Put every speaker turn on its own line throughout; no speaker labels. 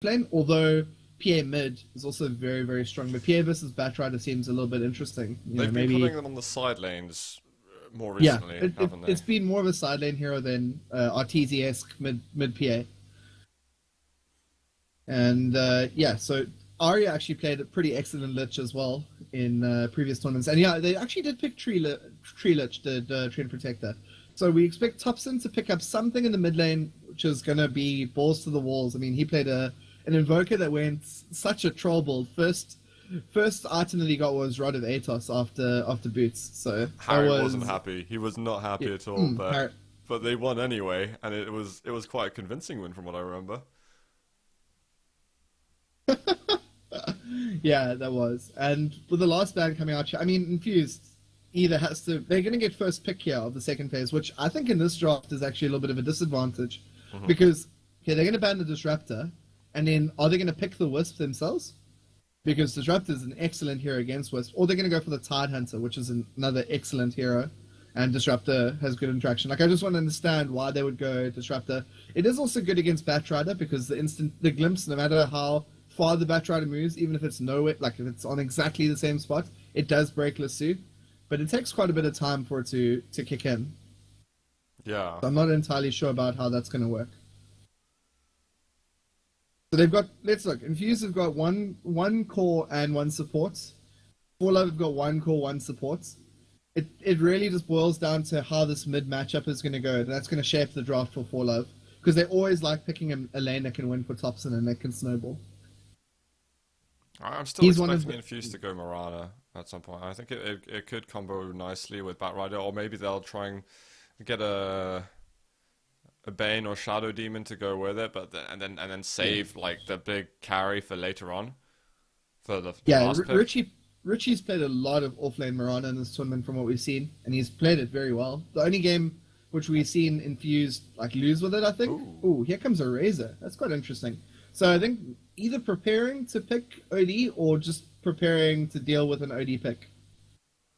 lane, although PA mid is also very, very strong. But PA versus Batrider seems a little bit interesting.
They've been
Maybe
putting them on the side lanes more
yeah,
recently, haven't they?
it's been more of a side lane hero than Arteezy-esque mid PA. And yeah, so Arya actually played a pretty excellent Lich as well in previous tournaments. And yeah, they actually did pick Tree Lich, did Trend Protector. So we expect Topson to pick up something in the mid lane, which is going to be balls to the walls. I mean, he played an Invoker that went such a troll build. First item that he got was Rod of Atos after Boots. So
Harry wasn't happy. He was not happy at all,
Harry,
but they won anyway, and it was quite a convincing win from what I remember.
yeah, that was. And with the last ban coming out, I mean, Infused either has to... They're going to get first pick here of the second phase, which I think in this draft is actually a little bit of a disadvantage. Because, okay, they're going to ban the Disruptor, and then are they going to pick the Wisp themselves? Because Disruptor is an excellent hero against Wisp. Or they're going to go for the Tide Hunter, which is another excellent hero. And Disruptor has good interaction. Like, I just want to understand why they would go Disruptor. It is also good against Batrider, because the glimpse, no matter how far the Batrider moves, even if it's nowhere, like if it's on exactly the same spot, it does break Lasso. But it takes quite a bit of time for it to kick in.
Yeah.
So I'm not entirely sure about how that's going to work. So they've got, let's look, Infused have got one core and one support. Fallout have got one core, one support. It really just boils down to how this mid matchup is going to go. That's going to shape the draft for Fallout. Because they always like picking a lane that can win for Topson and that can snowball.
I'm still expecting Infused to go Mirana at some point. I think it could combo nicely with Batrider, or maybe they'll try and get a Bane or Shadow Demon to go with it, but and then save like the big carry for later on. For the last pick.
Richie's played a lot of offlane Mirana in this tournament from what we've seen, and he's played it very well. The only game which we've seen Infused like lose with it, I think. Ooh, here comes a Razor. That's quite interesting. So I think either preparing to pick OD or just preparing to deal with an OD pick.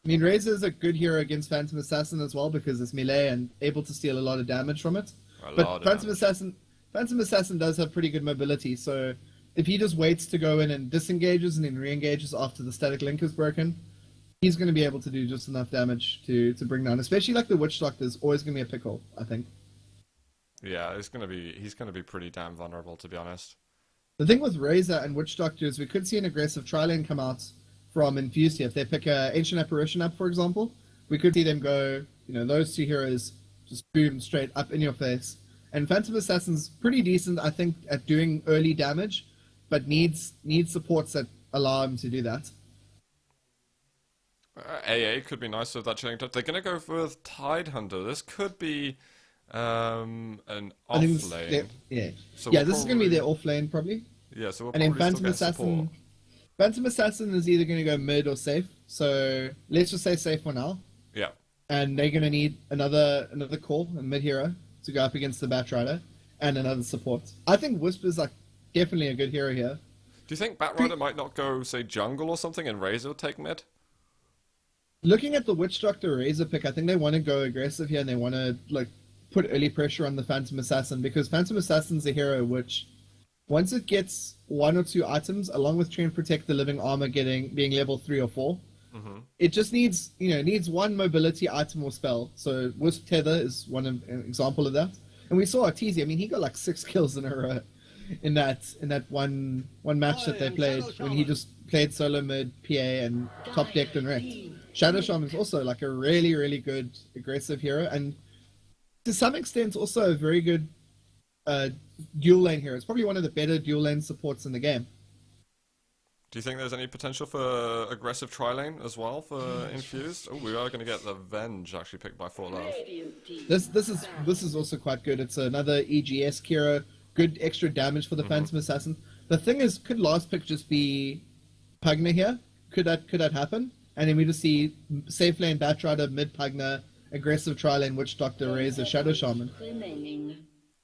I mean, Razor is a good hero against Phantom Assassin as well because it's melee and able to steal a lot of damage from it. But Phantom Assassin does have pretty good mobility, so if he just waits to go in and disengages and then re-engages after the static link is broken, he's going to be able to do just enough damage to bring down. Especially like the Witch Doctor is always going to be a pickle, I think.
Yeah, he's going to be pretty damn vulnerable, to be honest.
The thing with Razor and Witch Doctor is we could see an aggressive tri-lane come out from Infused here. If they pick a Ancient Apparition up, for example, we could see them go, those two heroes just boom straight up in your face. And Phantom Assassin's pretty decent, I think, at doing early damage, but needs supports that allow him to do that.
AA could be nice with that chilling touch. They're going to go with Tide Hunter. This could be an off lane.
So this is going to be their off lane probably.
Yeah, so we'll
and
probably
then Phantom Assassin is either going to go mid or safe. So let's just say safe for now.
Yeah.
And they're going to need another core, a mid hero, to go up against the Batrider, and another support. I think Wisp is like definitely a good hero here.
Do you think Batrider might not go, say, jungle or something, and Razor take mid?
Looking at the Witch Doctor Razor pick, I think they want to go aggressive here, and they want to put early pressure on the Phantom Assassin, because Phantom Assassin's a hero which, once it gets one or two items, along with Trend Protect the Living Armor being level 3 or 4, it just needs one mobility item or spell. So Wisp Tether is an example of that. And we saw Arteezy, I mean, he got like 6 kills in a row in that one match that they played when he just played solo mid, PA, and top decked and wrecked. Shadow Shaman is also like a really, really good aggressive hero, and to some extent also a very good dual lane hero. It's probably one of the better dual lane supports in the game.
Do you think there's any potential for aggressive tri-lane as well for Infused? Oh, we are going to get the Venge actually picked by Fallout.
This is also quite good. It's another EGS hero, good extra damage for the Phantom Assassin. The thing is, could last pick just be Pugna here? Could that happen? And then we just see safe lane Batrider, mid Pugna, aggressive tri-lane Witch Doctor, Razor, Shadow Shaman.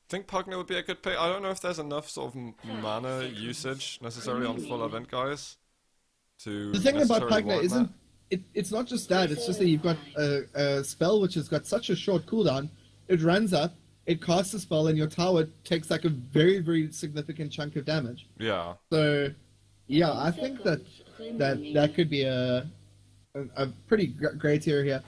I think Pugna would be a good pick. I don't know if there's enough sort of mana usage necessarily on full event guys to.
The thing about Pugna isn't it's not just that. It's just that you've got a spell which has got such a short cooldown. It runs up, it casts a spell and your tower takes like a very, very significant chunk of damage.
Yeah.
So, yeah, I think that could be a pretty great hero here.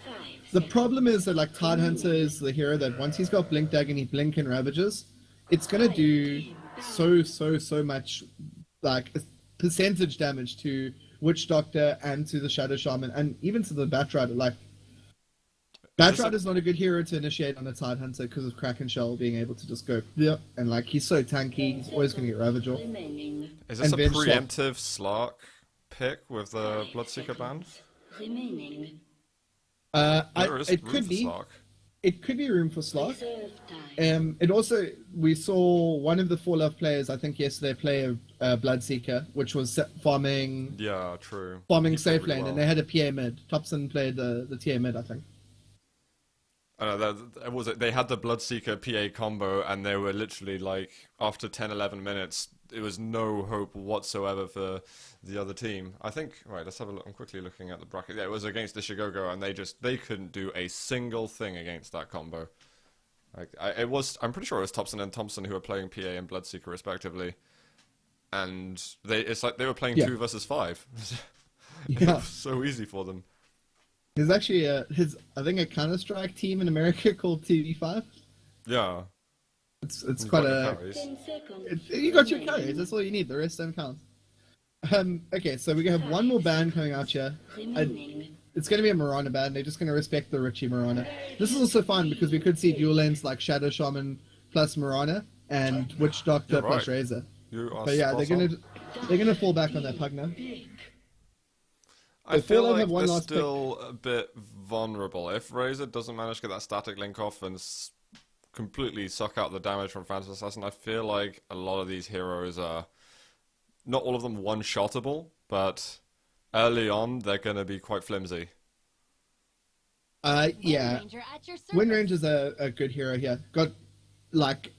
The problem is that like Tidehunter is the hero that once he's got Blink Dagger and he Blink and Ravages, it's gonna do so much like percentage damage to Witch Doctor and to the Shadow Shaman and even to the Batrider. Like Batrider is not a good hero to initiate on a Tidehunter because of Kraken Shell being able to just go and like he's so tanky, he's always gonna get Ravager.
Is this a preemptive Slark pick with the Bloodseeker band?
It could be. It could be room for Slark. It also, we saw one of the 4-love players, I think yesterday, play a Bloodseeker, which was farming.
Yeah, true.
Farming safe lane, and they had a PA mid. Thompson played the TA mid, I think.
I know, that was it. They had the Bloodseeker PA combo, and they were literally like, after 10-11 minutes, it was no hope whatsoever for the other team. I think, right, let's have a look. I'm quickly looking at the bracket. Yeah, it was against the Shigogo, and they couldn't do a single thing against that combo. Like, I'm pretty sure it was Thompson and Thompson who were playing PA and Bloodseeker respectively, and it's like they were playing 2 versus 5. It was so easy for them.
There's actually I think a Counter-Strike team in America called TV5.
Yeah.
It's quite a... You got your carries, that's all you need, the rest don't count. Okay, so we have one more band coming out here. It's going to be a Marana band, they're just going to respect the Richie Marana. This is also fun because we could see dual lanes like Shadow Shaman plus Marana and Witch Doctor plus Razor. But yeah, they're gonna fall back on that Pugna.
I feel like they're still a bit vulnerable. If Razor doesn't manage to get that static link off and completely suck out the damage from Phantom Assassin, I feel like a lot of these heroes are, not all of them one-shottable, but early on they're going to be quite flimsy.
Yeah. Wind Ranger's a good hero here. Got, like,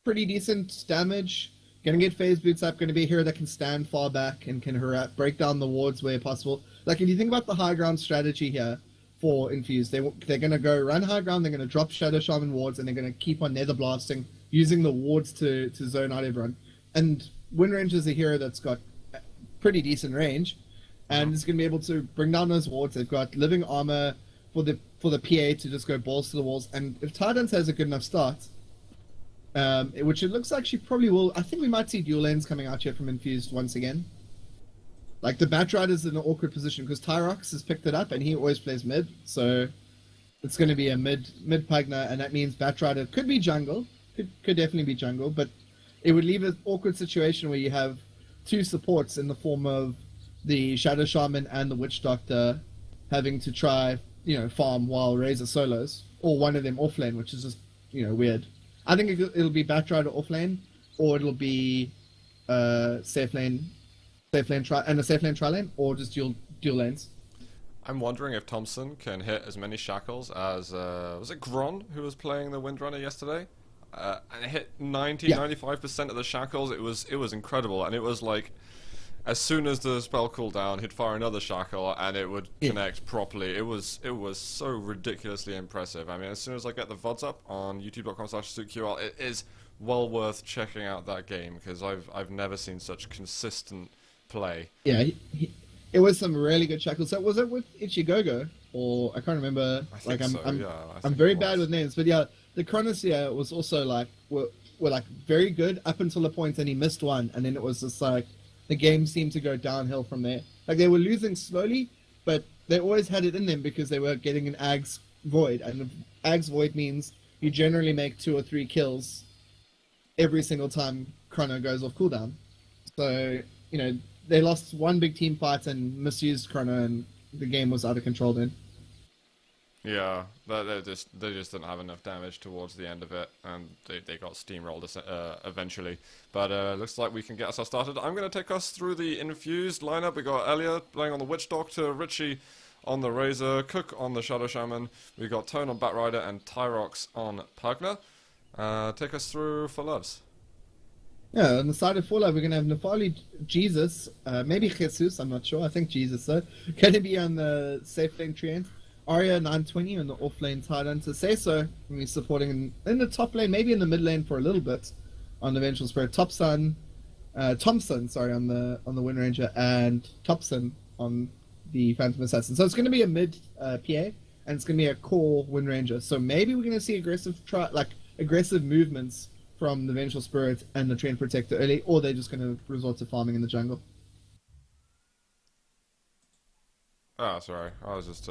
pretty decent damage. Gonna get phase boots up, gonna be a hero that can stand far back and can break down the wards where possible. Like, if you think about the high ground strategy here for Infused, they're gonna go run high ground, they're gonna drop Shadow Shaman wards, and they're gonna keep on nether blasting, using the wards to zone out everyone. And Wind Ranger's a hero that's got pretty decent range, and is gonna be able to bring down those wards. They've got living armor for the PA to just go balls to the walls, and if Tidehunter has a good enough start, which it looks like she probably will. I think we might see dual lanes coming out here from Infused once again. Like, the Batrider's in an awkward position because Tyrox has picked it up and he always plays mid, so it's going to be a mid Pugna, and that means Batrider could be jungle, could definitely be jungle, but it would leave an awkward situation where you have 2 supports in the form of the Shadow Shaman and the Witch Doctor having to try, farm while Razor solos, or one of them offlane, which is just, weird. I think it'll be Batrider offlane, or it'll be safe lane tri lane, or just dual lanes.
I'm wondering if Thompson can hit as many shackles as was it Gron who was playing the Windrunner yesterday, and it hit 95% of the shackles. It was incredible, and it was like, as soon as the spell cooled down, he'd fire another shackle and it would connect properly. It was so ridiculously impressive. I mean, as soon as I get the VODs up on youtube.com/SuitQL, it is well worth checking out that game because I've never seen such consistent play.
Yeah, it was some really good shackles. So was it with Ichigogo, or I can't remember?
I think
I'm very bad with names, but yeah, the Chronosphere was also like were like very good up until the point that he missed one, and then it was just like the game seemed to go downhill from there. Like, they were losing slowly, but they always had it in them because they were getting an Ag's Void, and Ag's Void means you generally make 2 or 3 kills every single time Chrono goes off cooldown. So, they lost one big team fight and misused Chrono, and the game was out of control then.
Yeah, they just didn't have enough damage towards the end of it, and they got steamrolled eventually. But looks like we can get ourselves started. I'm going to take us through the Infused lineup. We got Elia playing on the Witch Doctor, Richie on the Razor, Cook on the Shadow Shaman. We got Tone on Batrider and Tyrox on Pugna. Take us through for loves.
Yeah, on the side of 4-love, we're going to have Nefali, Jesus, maybe Jesus, I'm not sure. I think Jesus, though. Going to be on the safe lane treant. Arya 920 in the off lane Tidehunter. Seiso, he's supporting in the top lane, maybe in the mid lane for a little bit on the Vengeful Spirit. Thompson, sorry, on the Wind Ranger, and Thompson on the Phantom Assassin. So it's going to be a mid PA, and it's going to be a core Wind Ranger. So maybe we're going to see aggressive movements from the Vengeful Spirit and the Treant Protector early, or they're just going to resort to farming in the jungle.
Ah, sorry. I was just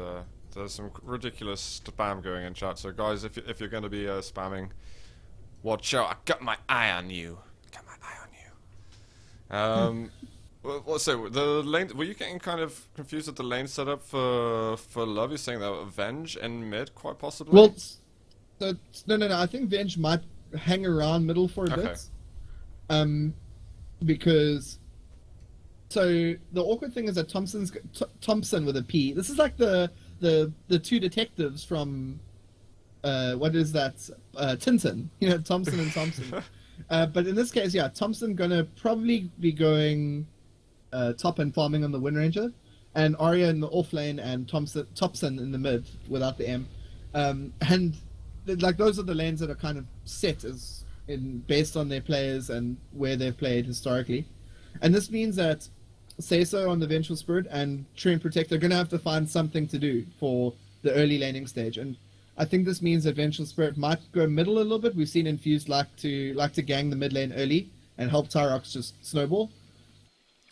there's some ridiculous spam going in chat. So guys, if you're going to be spamming, watch out! I got my eye on you. Got my eye on you. So the lane? Were you getting kind of confused with the lane setup for Love? You're saying that Venge in mid, quite possibly.
Well, so no. I think Venge might hang around middle for a bit, because. So the awkward thing is that Thompson with a P. This is like the two detectives from what is that? Tintin. You know, Thompson and Thompson. But in this case, yeah, Thompson gonna probably be going top and farming on the Wind Ranger, and Arya in the off lane and Thompson in the mid without the M. And like those are the lanes that are kind of set based on their players and where they've played historically. And this means that Seiso on the Vengeful Spirit and Treant Protector are going to have to find something to do for the early laning stage. And I think this means that Vengeful Spirit might go middle a little bit. We've seen Infused like to gang the mid lane early and help Tyrox just snowball.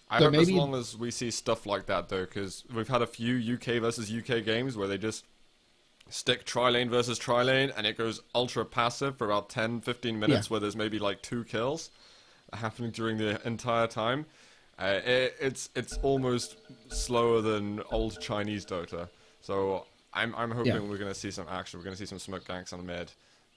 I hope as long as we see stuff like that, though, because we've had a few UK versus UK games where they just stick tri-lane versus tri-lane, and it goes ultra passive for about 10-15 minutes, where there's maybe like 2 kills happening during the entire time. It's almost slower than old Chinese Dota. So I'm hoping we're going to see some action. We're going to see some smoke ganks on the mid,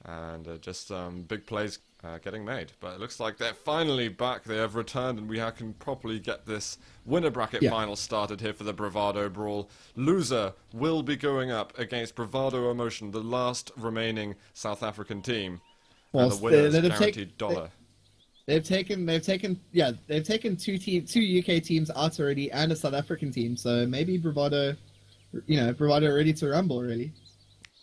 and just big plays getting made. But it looks like they're finally back. They have returned, and we can properly get this winner bracket final started here for the Bravado Brawl. Loser will be going up against Bravado Emotion, the last remaining South African team. And the winner is guaranteed $1.
They've taken two UK teams out already and a South African team. So maybe Bravado ready to rumble really.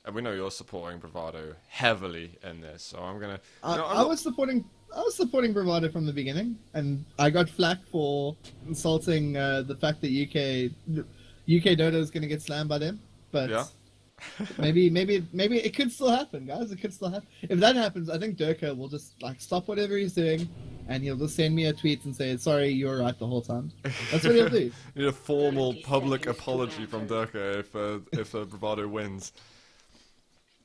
And we know you're supporting Bravado heavily in this, so I'm gonna.
I was supporting Bravado from the beginning, and I got flack for insulting the fact that UK Dota is gonna get slammed by them. But maybe it could still happen, guys. It could still happen. If that happens, I think Durka will just stop whatever he's doing, and he'll just send me a tweet and say, "Sorry, you were right the whole time." That's what he'll do.
Need a formal public apology from Durka if Bravado wins.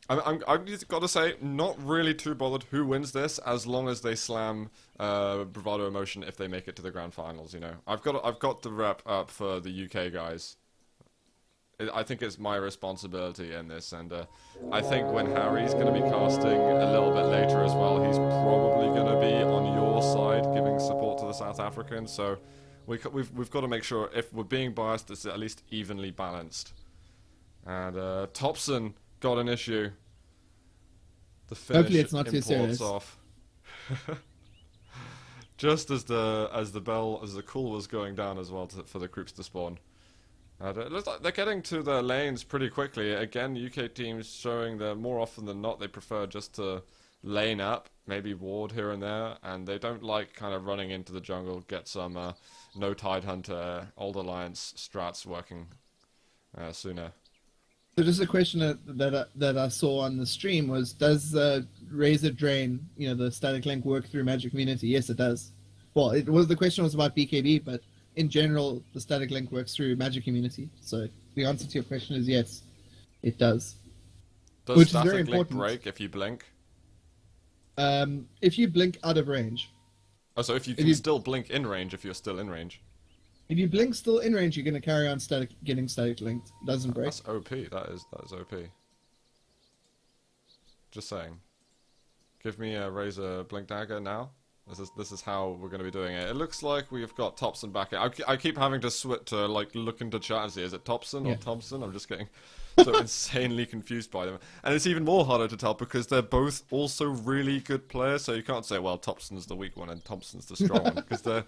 I've got to say, not really too bothered who wins this, as long as they slam Bravado Emotion if they make it to the grand finals. You know, I've got the rep up for the UK guys. I think it's my responsibility in this, and I think when Harry's going to be casting a little bit later as well, he's probably going to be on your side, giving support to the South Africans. So we've got to make sure, if we're being biased, it's at least evenly balanced. And Thompson got an issue. The finish
Hopefully it's not too serious.
Off. Just as the call was going down as well for the groups to spawn. It looks like they're getting to their lanes pretty quickly. Again, UK teams showing that more often than not they prefer just to lane up, maybe ward here and there, and they don't like kind of running into the jungle, get some no Tidehunter, Old Alliance strats working sooner.
So just a question that I saw on the stream was, does Razor Drain, the static link, work through Magic Community? Yes, it does. Well, the question was about BKB, but in general, the static link works through Magic Community. So the answer to your question is yes, it does.
Does static link break if you blink?
If you blink out of range.
Oh, so if you can still blink in range if you're still in range?
If you blink still in range, you're going to carry on getting static linked. It doesn't break.
That's OP. That is OP. Just saying. Give me a Razor Blink Dagger now. This is how we're going to be doing it. It looks like we've got Thompson back in. I keep having to switch to look into chat and see, is it Thompson or Thompson? I'm just getting so insanely confused by them. And it's even more harder to tell because they're both also really good players. So you can't say, well, Thompson's the weak one and Thompson's the strong one, because they're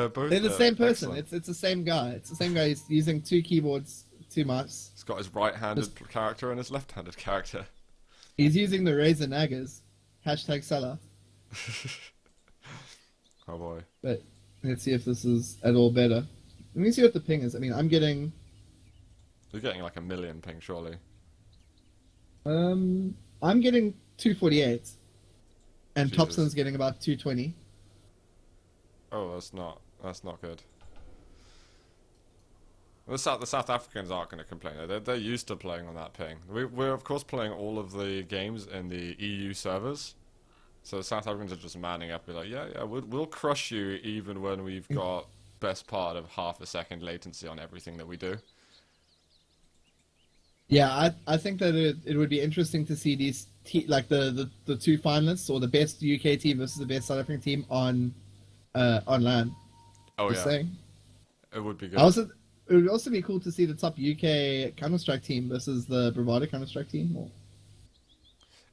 both.
They're the same person.
Excellent.
It's the same guy. It's the same guy. He's using 2 keyboards 2 mice.
He's got his right-handed character and his left-handed character.
He's using the Razor Naggers. Hashtag sellout.
Oh boy.
But let's see if this is at all better. Let me see what the ping is. I mean, I'm getting...
You're getting like a million ping, surely.
I'm getting 248. And
Jesus.
Thompson's getting about 220.
Oh, that's not good. The South Africans aren't going to complain. They're used to playing on that ping. We're of course playing all of the games in the EU servers, so the South Africans are just manning up, and be like, yeah, we'll crush you even when we've got best part of half a second latency on everything that we do.
Yeah, I think that it would be interesting to see these like the two finalists, or the best UK team versus the best South African team on LAN.
Oh
Just
yeah,
saying.
it would be good.
It would also be cool to see the top UK Counter-Strike team versus the Bravado Counter-Strike team.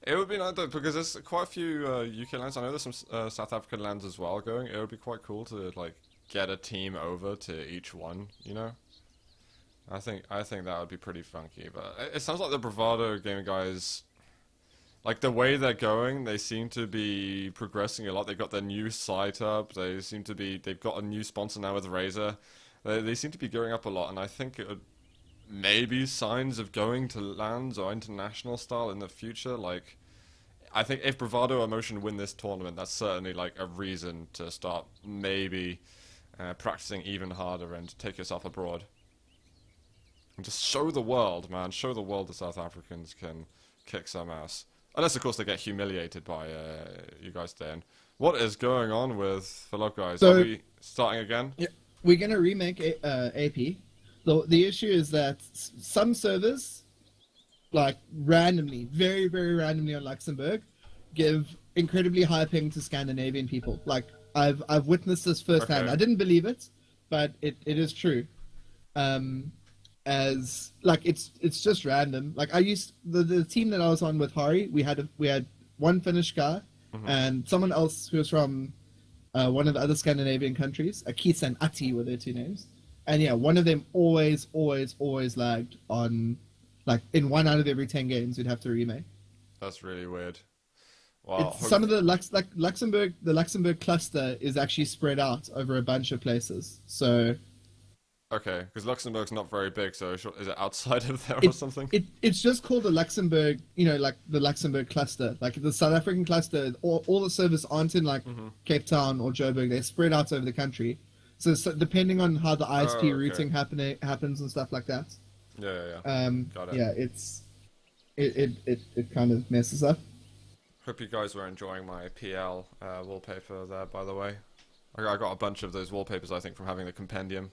It would be nice though, because there's quite a few UK lands. I know there's some South African lands as well going. It would be quite cool to like get a team over to each one, you know. I think that would be pretty funky. But it sounds like the Bravado gaming guys, like the way they're going, they seem to be progressing a lot. They've got their new site up. They've got a new sponsor now with Razer. They seem to be going up a lot, and I think it would maybe signs of going to lands or international style in the future. Like, I think if Bravado or Motion win this tournament, that's certainly like a reason to start maybe practicing even harder and take yourself abroad. And just show the world, man. Show the world the South Africans can kick some ass. Unless, of course, they get humiliated by you guys then. What is going on with Fellow Guys?
So,
are we starting again?
Yeah, we're going to remake AP. The issue is that some servers, like randomly, very, very randomly on Luxembourg, give incredibly high ping to Scandinavian people. Like, I've witnessed this firsthand.
Okay.
I didn't believe it, but it is true. As like it's just random. Like I used the team that I was on with Hari, we had one Finnish guy and someone else who was from one of the other Scandinavian countries. Akisa and Ati were their two names, and yeah, one of them always lagged on, like in 1 out of every 10 games we'd have to remake.
That's really weird. Wow.
Some of the Luxembourg cluster is actually spread out over a bunch of places, so.
Okay, because Luxembourg's not very big, so is it outside of there or something?
It's just called the Luxembourg, like the Luxembourg cluster. Like the South African cluster, all the servers aren't in like Cape Town or Joburg. They're spread out over the country. So depending on how the ISP routing happens and stuff like that.
Yeah. Got it.
Yeah, it kind of messes up.
Hope you guys were enjoying my PL wallpaper there, by the way. I got a bunch of those wallpapers, I think, from having the compendium.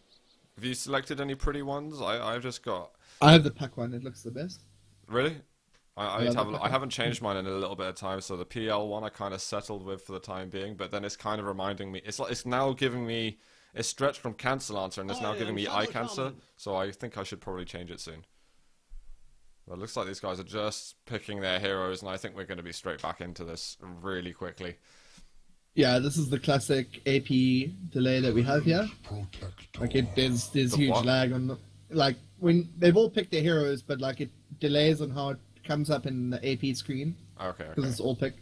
Have you selected any pretty ones? I've just got...
I have the puck one. It looks the best.
Really? I need to have I haven't changed mine in a little bit of time, so the PL one I kind of settled with for the time being, but then it's kind of reminding me... It's now giving me... It's stretched from cancel answer, and it's now giving me eye cancer, so I think I should probably change it soon. Well, it looks like these guys are just picking their heroes, and I think we're going to be straight back into this really quickly.
Yeah, this is the classic AP delay that we have here. Like there's huge
what?
lag on the, like when they've all picked their heroes, but like it delays on how it comes up in the AP screen
Okay.
because it's all picked.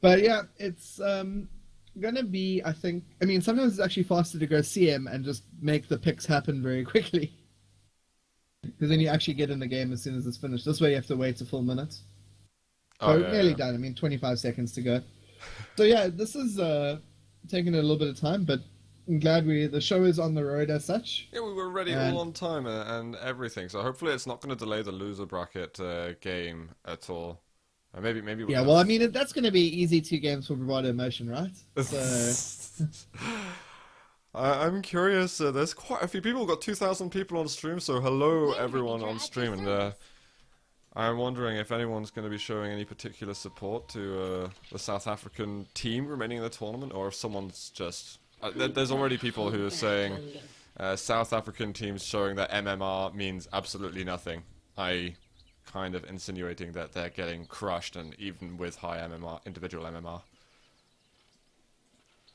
But yeah, it's gonna be, I think. I mean, sometimes it's actually faster to go CM and just make the picks happen very quickly, because then you actually get in the game as soon as it's finished. This way, you have to wait a full minute.
Oh,
nearly done. I mean, 25 seconds to go. So yeah, this is taking a little bit of time, but I'm glad the show is on the road as such.
Yeah, we were ready all on time and everything, so hopefully it's not going to delay the loser bracket game at all. Maybe.
Yeah, well, I mean, that's going to be easy 2 games for Bravado Emotion, right? So...
I'm curious. There's quite a few people. We've got 2,000 people on stream, so hello everyone on stream, and I'm wondering if anyone's going to be showing any particular support to the South African team remaining in the tournament, or if someone's just... there's already people who are saying South African teams showing that MMR means absolutely nothing. Kind of insinuating that they're getting crushed, and even with high MMR, individual MMR.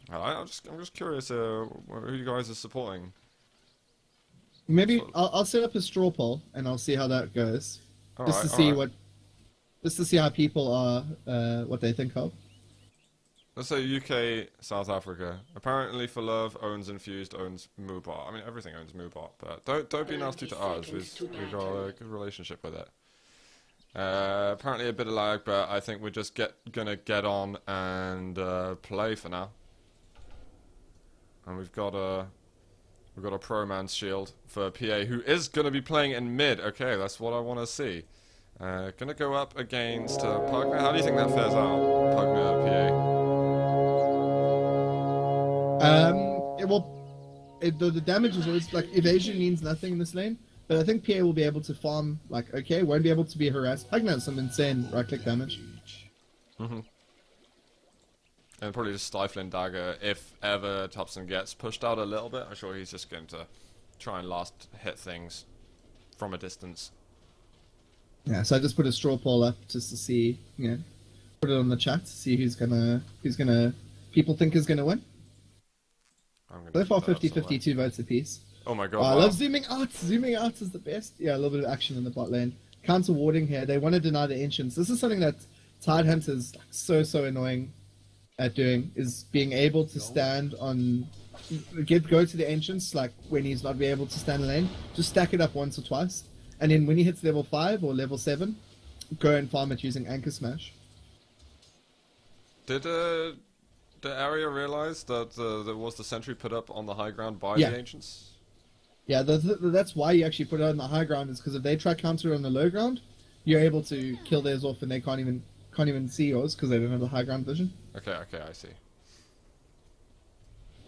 I'm just curious who you guys are supporting.
Maybe
So,
I'll set up a straw poll and I'll see how that goes, just to
alright,
see
alright.
just to see how people are, what they think of.
Let's say UK, South Africa. Apparently for love owns Infused, owns Mubot. I mean everything owns Mubot, but don't be nasty to ours. We've got a good relationship with it. Apparently a bit of lag, but I think we're just gonna get on and play for now. And we've got a pro man's shield for PA who is gonna be playing in mid. Okay, that's what I want to see. Gonna go up against Pugner. How do you think that fares out, Pugner PA?
The damage is always like evasion means nothing in this lane, but I think PA will be able to farm like okay, won't be able to be harassed. Pugna has some insane right click damage.
Mm-hmm. And probably just stifling dagger if ever Thompson gets pushed out a little bit. I'm sure he's just going to try and last hit things from a distance.
Yeah, so I just put a straw poll up just to see, put it on the chat to see who's gonna people think is gonna win.
I'm gonna
So
keep
far
that up
50
somewhere.
52 votes apiece.
Oh my god,
I
wow.
love zooming out. Zooming out is the best. Yeah, a little bit of action in the bot lane. Counter warding here. They want to deny the ancients. This is something that Tidehunter is like so annoying at doing, is being able to stand on go to the ancients like when he's not be able to stand in lane. Just stack it up once or twice. And then when he hits level 5 or level 7, go and farm it using Anchor Smash.
Did the area realize that there was the sentry put up on the high ground by
Yeah.
the ancients?
Yeah, that's why you actually put it on the high ground, is because if they try counter on the low ground, you're able to kill theirs off and they can't even see yours because they don't have the high ground vision.
Okay, I see.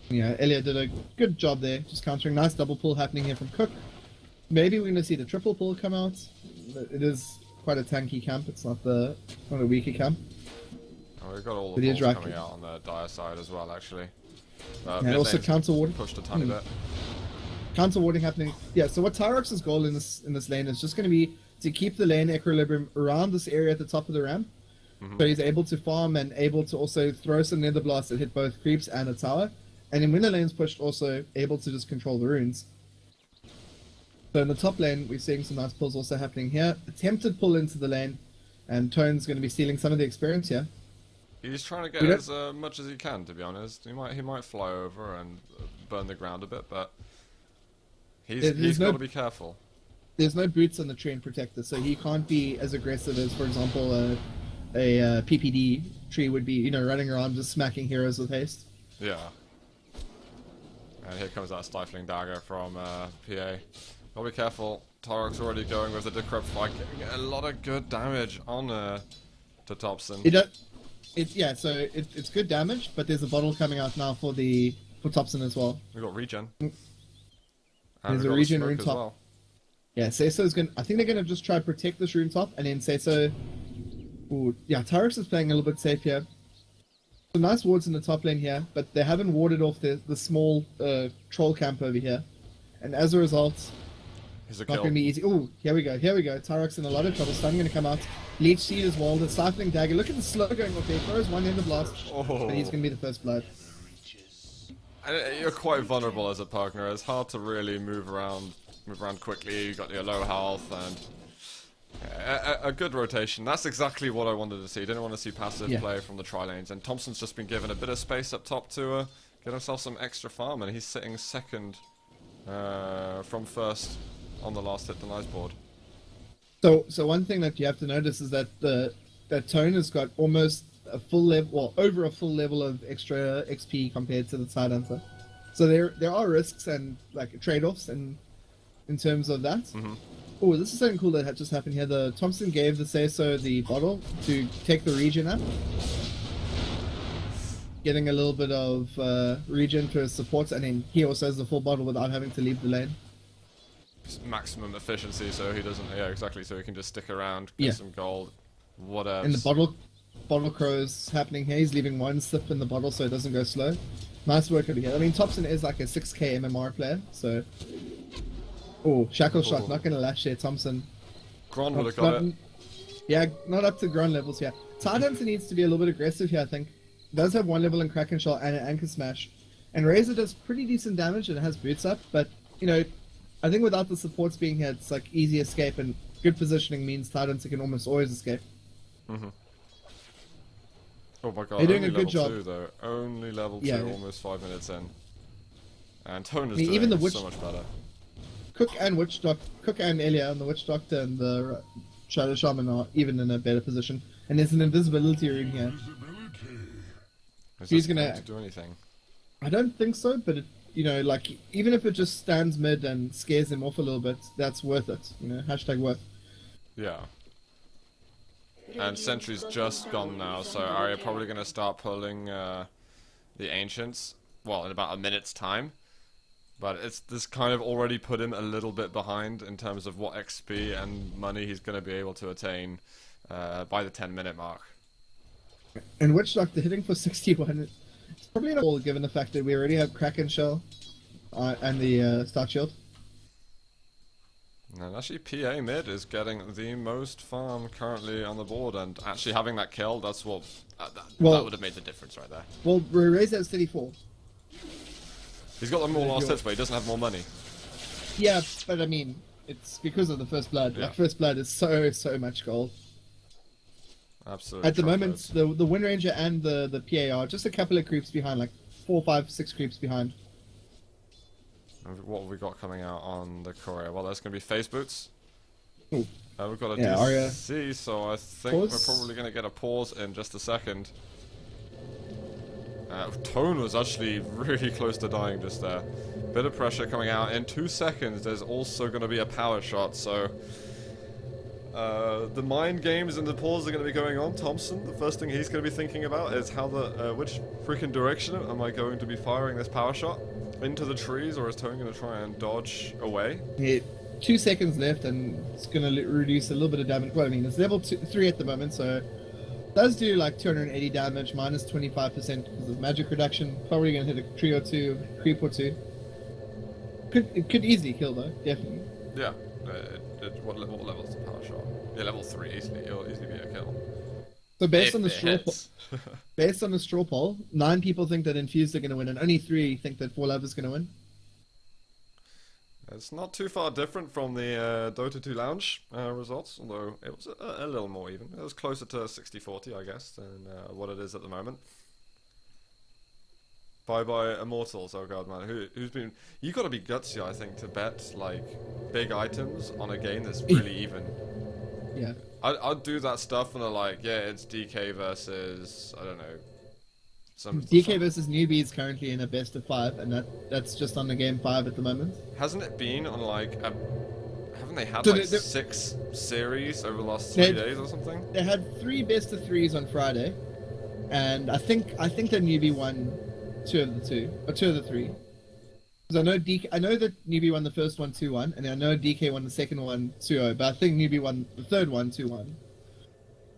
Yeah, Elliot did a good job there, just countering. Nice double pull happening here from Cook. Maybe we're going to see the triple pull come out. It is quite a tanky camp. It's not a weaker camp.
Oh, we've got all
But
the
he is
balls
right.
coming out on the dire side as well, actually.
And also
Midlane's
counter warding.
pushed a tiny bit.
Counter warding happening. Yeah, so what Tyrox's goal in this lane is just going to be to keep the lane equilibrium around this area at the top of the ramp. So he's able to farm and able to also throw some nether blasts that hit both creeps and a tower. And then when the lane's pushed, also able to just control the runes. So in the top lane, we're seeing some nice pulls also happening here. Attempted pull into the lane, and Tone's going to be stealing some of the experience here.
He's trying to get as much as he can, to be honest. He might fly over and burn the ground a bit, but he's got to be careful.
There's no boots on the train protector, so he can't be as aggressive as, for example, a PPD tree would be, running around just smacking heroes with haste.
Yeah. And here comes that stifling dagger from PA. Gotta be careful. Tarok's already going with the decrypt fight, getting a lot of good damage on to Thompson.
It's good damage, but there's a bottle coming out now for Thompson as well.
We got regen.
There's
And
a
we
regen
got
rune
smoke as
top.
well.
Yeah, Seiso's gonna. I think they're gonna just try to protect this rune top, and then Seiso. Ooh, yeah, Tyrox is playing a little bit safe here. Some nice wards in the top lane here, but they haven't warded off the small troll camp over here, and as a result,
He's a
not
kill.
gonna be easy. Ooh, here we go. Tyrox in a lot of trouble. Stun gonna come out. Leech Seed as well. The stifling dagger. Look at the slow going off there. Throws one ender blast, but he's gonna be the first blood.
And you're quite vulnerable as a partner. It's hard to really move around quickly. You got your low health and a good rotation. That's exactly what I wanted to see. Didn't want to see passive play from the tri lanes. And Thompson's just been given a bit of space up top to get himself some extra farm, and he's sitting second from first on the last hit denies board.
So one thing that you have to notice is that that Tone has got almost a full level, well, over a full level of extra XP compared to the Tidehunter. So there are risks and like trade-offs and in terms of that. Oh, this is something cool that had just happened here. The Thompson gave the Seiso the bottle to take the regen up, getting a little bit of regen to his supports, and then he also has the full bottle without having to leave the lane.
Maximum efficiency, so he doesn't. Yeah, exactly. So he can just stick around, get some gold, whatever.
And the bottle crow's happening here. He's leaving one sip in the bottle so it doesn't go slow. Nice work over here. I mean, Thompson is like a 6k MMR player, so. Oh, shackle shot, not gonna lash there, Thompson.
Gron would have got it.
Yeah, not up to ground levels here. Tidehunter needs to be a little bit aggressive here, I think. Does have one level in Kraken Shot and an Anchor Smash. And Razor does pretty decent damage and it has boots up, but, I think without the supports being here, it's like easy escape, and good positioning means Titans can almost always escape.
Mm-hmm. Oh my god,
They're doing
only
a good
level
job.
2 though. Only level 2,
Yeah.
almost 5 minutes in. And Tone is
I mean,
doing
even the
so much better.
Cook and Elia and the Witch Doctor and the Shadow Shaman are even in a better position. And there's an invisibility rune here.
Is
He's
this
gonna-
going to do anything?
I don't think so, but it, like even if it just stands mid and scares him off a little bit, that's worth it. Hashtag worth.
Yeah. And Sentry's just gone now, so are you probably going to start pulling the Ancients? Well, in about a minute's time. But this kind of already put him a little bit behind in terms of what XP and money he's going to be able to attain by the 10-minute mark.
And Witch Doctor hitting for 61. It's probably not all given the fact that we already have Kraken Shell and the Star Shield.
And actually, PA mid is getting the most farm currently on the board, and actually having that kill, that's what that would have made the difference right there.
Well, Reza has 34.
He's got the more last hits, but he doesn't have more money.
Yeah, but I mean, it's because of the First Blood.
Yeah.
Like, First Blood is so much gold.
Absolutely.
At the moment,
truckloads.
the Wind Ranger and the PA are just a couple of creeps behind, like 4, 5, 6 creeps behind.
And what have we got coming out on the courier? Well, there's going to be face boots.
Ooh.
We've got a
Yeah, Arya.
DC, so I think
Pause.
we're probably going to get a pause in just a second. Tone was actually really close to dying just there. Bit of pressure coming out. In 2 seconds, there's also going to be a power shot, so... the mind games and the pause are going to be going on. Thompson, the first thing he's going to be thinking about is how which freaking direction am I going to be firing this power shot? Into the trees, or is Tone going to try and dodge away?
Yeah, 2 seconds left, and it's going to reduce a little bit of damage. Well, I mean, it's level 3 at the moment, so it does do like 280 damage, minus 25% because of magic reduction. Probably going to hit a tree or two, creep or two. It could easily kill though, definitely.
Yeah. What level is the power shot? Yeah, level 3 easily. It'll easily be a kill.
So based
If
on the
it
straw
hits.
based on the straw poll, 9 people think that Infused are going to win, and only 3 think that For Love is going to win.
It's not too far different from the Dota 2 Lounge results, although it was a little more even. It was closer to 60-40, I guess, than what it is at the moment. Bye Immortals. Oh god, man, who's been? You got to be gutsy, I think, to bet like big items on a game that's really even.
Yeah.
I'd do that stuff and they're like, yeah, it's DK versus I don't know.
DK versus newbies currently in a best of 5, and that's just on the game 5 at the moment.
Hasn't it been on like a? Haven't they had
So
like
the-
6 series over the last 3 days or something?
They had 3 best of 3s on Friday, and I think the newbie won 2 of the 2 or 2 of the 3. Because I know that newbie won the first one 2-1, and I know DK won the second one 2-0, but I think newbie won the third one 2-1.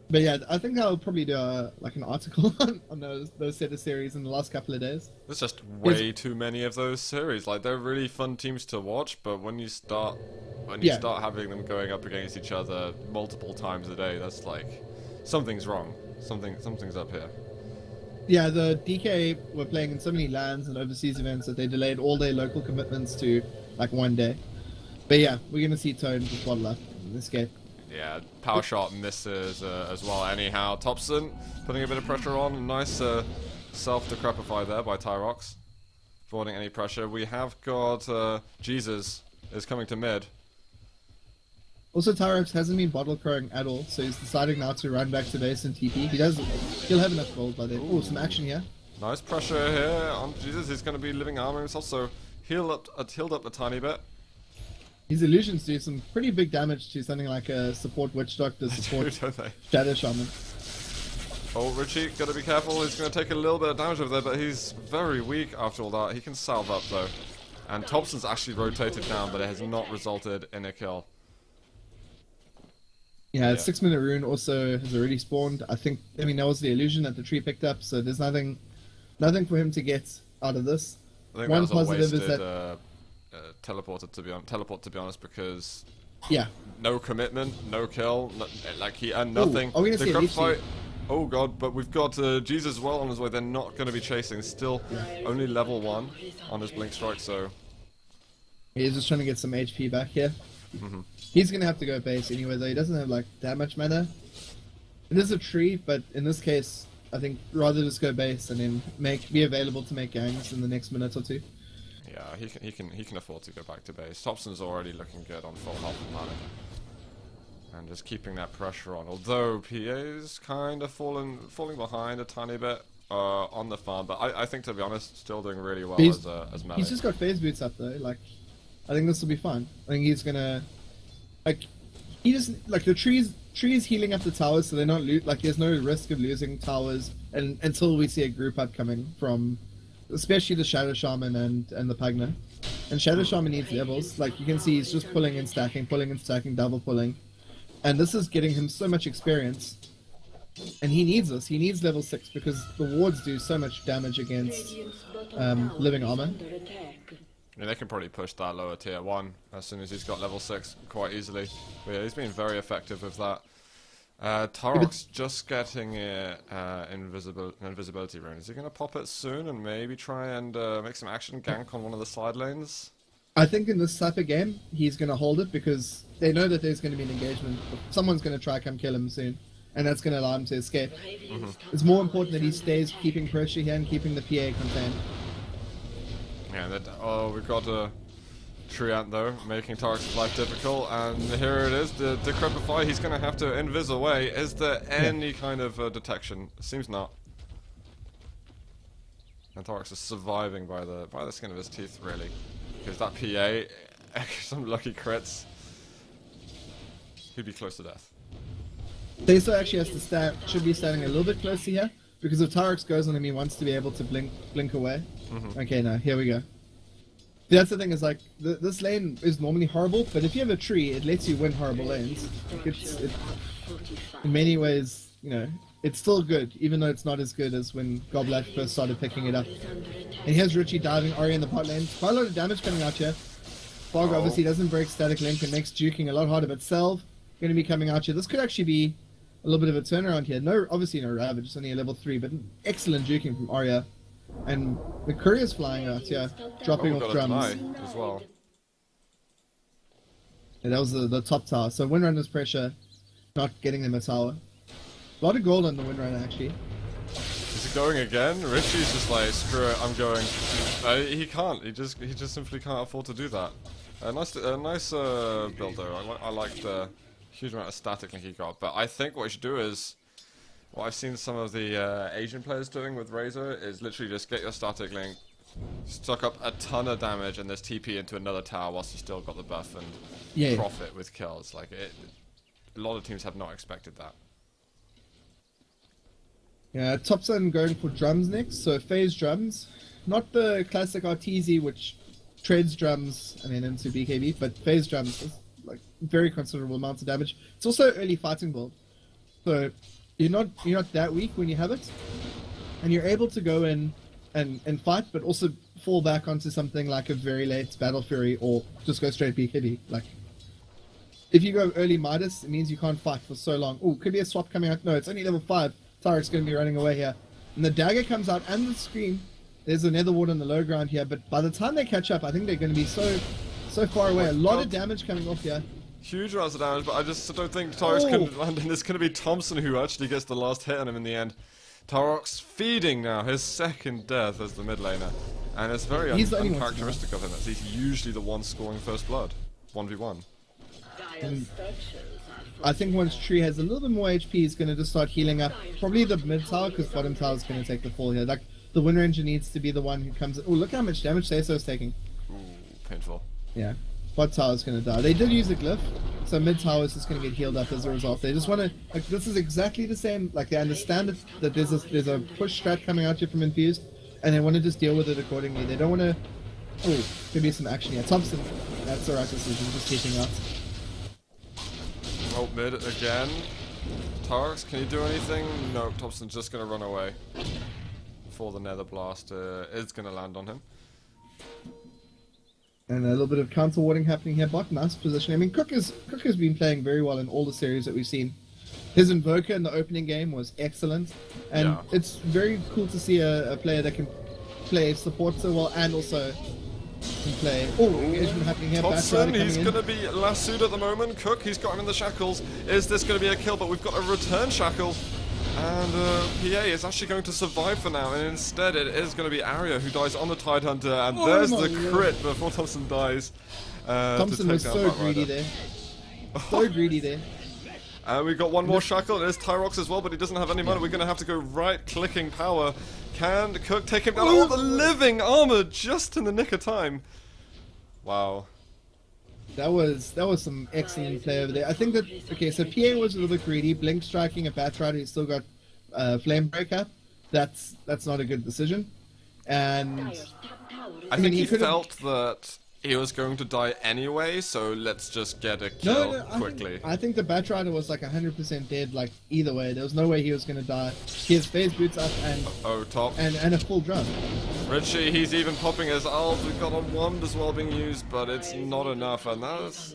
But yeah, I think I'll probably do like an article on those set of series in the last couple of days.
There's just way too many of those series. Like they're really fun teams to watch, but when you start having them going up against each other multiple times a day, that's like something's wrong. Something's up here.
Yeah, the DK were playing in so many lands and overseas events that they delayed all their local commitments to like 1 day. But yeah, we're gonna see Tone just bottle up in this game.
Yeah, power shot misses as well. Anyhow, Thompson putting a bit of pressure on. Nice self-decrepify there by Tyrox, avoiding any pressure. We have got Jesus is coming to mid.
Also, Tyrox hasn't been bottle crowing at all, so he's deciding now to run back to base and TP. He'll have enough gold by then. Oh, some action here.
Nice pressure here on Jesus. He's going to be living armor himself, so healed up a tiny bit.
His illusions do some pretty big damage to something like a support Witch Doctor, support
Don't they?
Shadow Shaman.
Oh, Richie, gotta be careful. He's gonna take a little bit of damage over there, but he's very weak after all that. He can salve up though. And Thompson's actually rotated down, but it has not resulted in a kill.
Yeah,
Yeah.
6-minute rune also has already spawned. I mean, that was the illusion that the tree picked up, so there's nothing for him to get out of this.
I think
One
that was a
positive is
wasted
that
teleport to be honest, because
yeah,
no commitment, no kill, like he earned nothing.
are we gonna
The
see a
grub
leech
fight. Oh god, but we've got Jesus well on his way. They're not going to be chasing. Still only level 1 on his blink strike, so
He's just trying to get some HP back here. He's gonna have to go base anyway, though. He doesn't have like that much mana. It is a tree, but in this case, I think rather just go base and then be available to make gangs in the next minute or two.
Yeah, he can afford to go back to base. Thompson's already looking good on full health and mana. And just keeping that pressure on. Although PA's kind of falling behind a tiny bit on the farm, but I think, to be honest, still doing really well as melee.
He's just got phase boots up though. Like, I think this will be fine. I think he's gonna he just the trees healing up the towers, so they're not there's no risk of losing towers until we see a group up coming from, especially the Shadow Shaman and the Pugna. And Shadow Shaman needs levels. Like you can see, he's just pulling and stacking, double pulling. And this is getting him so much experience. And he needs this. He needs level 6 because the wards do so much damage against living armor.
Yeah, they can probably push that lower tier 1 as soon as he's got level 6 quite easily. But yeah, he's been very effective with that. Tarok's just getting invisibility rune. Is he going to pop it soon and maybe try and make some action gank on one of the side lanes?
I think in this type of game, he's going to hold it because they know that there's going to be an engagement. Someone's going to try come kill him soon, and that's going to allow him to escape. It's more important that he stays keeping pressure here and keeping the PA contained.
Yeah, we've got a Treant though, making Tarok's life difficult, and here it is, the Decrepify. He's going to have to invis away. Is there any kind of detection? Seems not. And Tarok's is surviving by the skin of his teeth, really. Because that PA, some lucky crits, he'd be close to death.
Teso actually has to should be standing a little bit closer here, because if Tarok goes on him, he wants to be able to blink away. Okay, now here we go. That's the thing, is like this lane is normally horrible, but if you have a tree, it lets you win horrible lanes. In many ways, you know, it's still good, even though it's not as good as when Goblat first started picking it up. And here's Richie diving Ari in the pot lane. Quite a lot of damage coming out here. Fog obviously doesn't break static link and makes juking a lot harder, but Selv going to be coming out here. This could actually be a little bit of a turnaround here. No, obviously no Ravage, it's only a level 3, but excellent juking from Arya. And the courier's flying out here, dropping off drums.
As well.
Yeah, that was the top tower. So Windrunner's pressure, not getting them a tower. A lot of gold on the Windrunner actually.
Is he going again? Richie's just like, screw it, I'm going. He can't. He just simply can't afford to do that. Nice build though. I like the huge amount of static link he got. But I think what you should do is, what I've seen some of the Asian players doing with Razor is literally just get your static link, stock up a ton of damage, and there's TP into another tower whilst you still got the buff and profit with kills. Like a lot of teams have not expected that.
Yeah, Topson going for drums next, so phase drums. Not the classic RTZ which trades drums, into BKB, but phase drums is like very considerable amounts of damage. It's also early fighting build. So you're not that weak when you have it. And you're able to go in and fight, but also fall back onto something like a very late Battle Fury or just go straight BKB. Like if you go early Midas, it means you can't fight for so long. Oh, could be a swap coming out. No, it's only level 5. Tarek's going to be running away here. And the dagger comes out and the scream. There's a nether ward on the low ground here, but by the time they catch up, I think they're going to be so far away. A lot of damage coming off here.
Huge amounts of damage, but I just don't think Tarok's can land, and it's going to be Thompson who actually gets the last hit on him in the end. Tarok's feeding now, his second death as the mid laner. And it's very uncharacteristic of him, as he's usually the one scoring first blood. 1v1. I think once Tree has a little bit more HP, he's going to just start healing up. Probably the mid tower, because bottom tower is going to take the fall here. Like, the Wind Ranger needs to be the one who comes in. Oh, look how much damage Teso is taking. Ooh, painful.
Yeah. Bot tower is going to die. They did use a glyph, so mid tower is just going to get healed up as a result. They just want to, like, this is exactly the same, like, they understand that there's a push strat coming out here from Infused, and they want to just deal with it accordingly. They don't want to, oh, could be some action here. Thompson, that's the right decision, just keeping out.
Oh, mid again. Tarks, can you do anything? No, Thompson's just going to run away. Before the Nether Blast is going to land on him.
And a little bit of counter warding happening here. Bot, nice position. I mean, Cook has been playing very well in all the series that we've seen. His Invoker in the opening game was excellent. And it's very cool to see a player that can play support so well and also can play. Oh, engagement happening here.
Thompson,
Batrider
he's
coming in.
going to be lassoed at the moment. Cook, he's got him in the shackles. Is this going to be a kill? But we've got a return shackle. And PA is actually going to survive for now. And instead, it is going to be Arya who dies on the Tidehunter. And there's the crit before Thompson dies.
Thompson was so greedy there. So greedy there.
We got one more shackle. There's Tyrox as well, but he doesn't have any mana. We're going to have to go right-clicking power. Can Cook take him down? Oh, the living armor just in the nick of time. Wow.
That was some excellent play over there. I think that okay, so PA was a little bit greedy, blink striking a Batrider. He's still got flame breaker. That's not a good decision. And
I think he felt that he was going to die anyway, so let's just get a kill quickly.
I think the Batrider was like 100% dead, like either way. There was no way he was going to die. He has phase boots up and
top
and a full drum.
Richie, he's even popping his ult. We've got a wand as well being used, but it's not enough, and that's...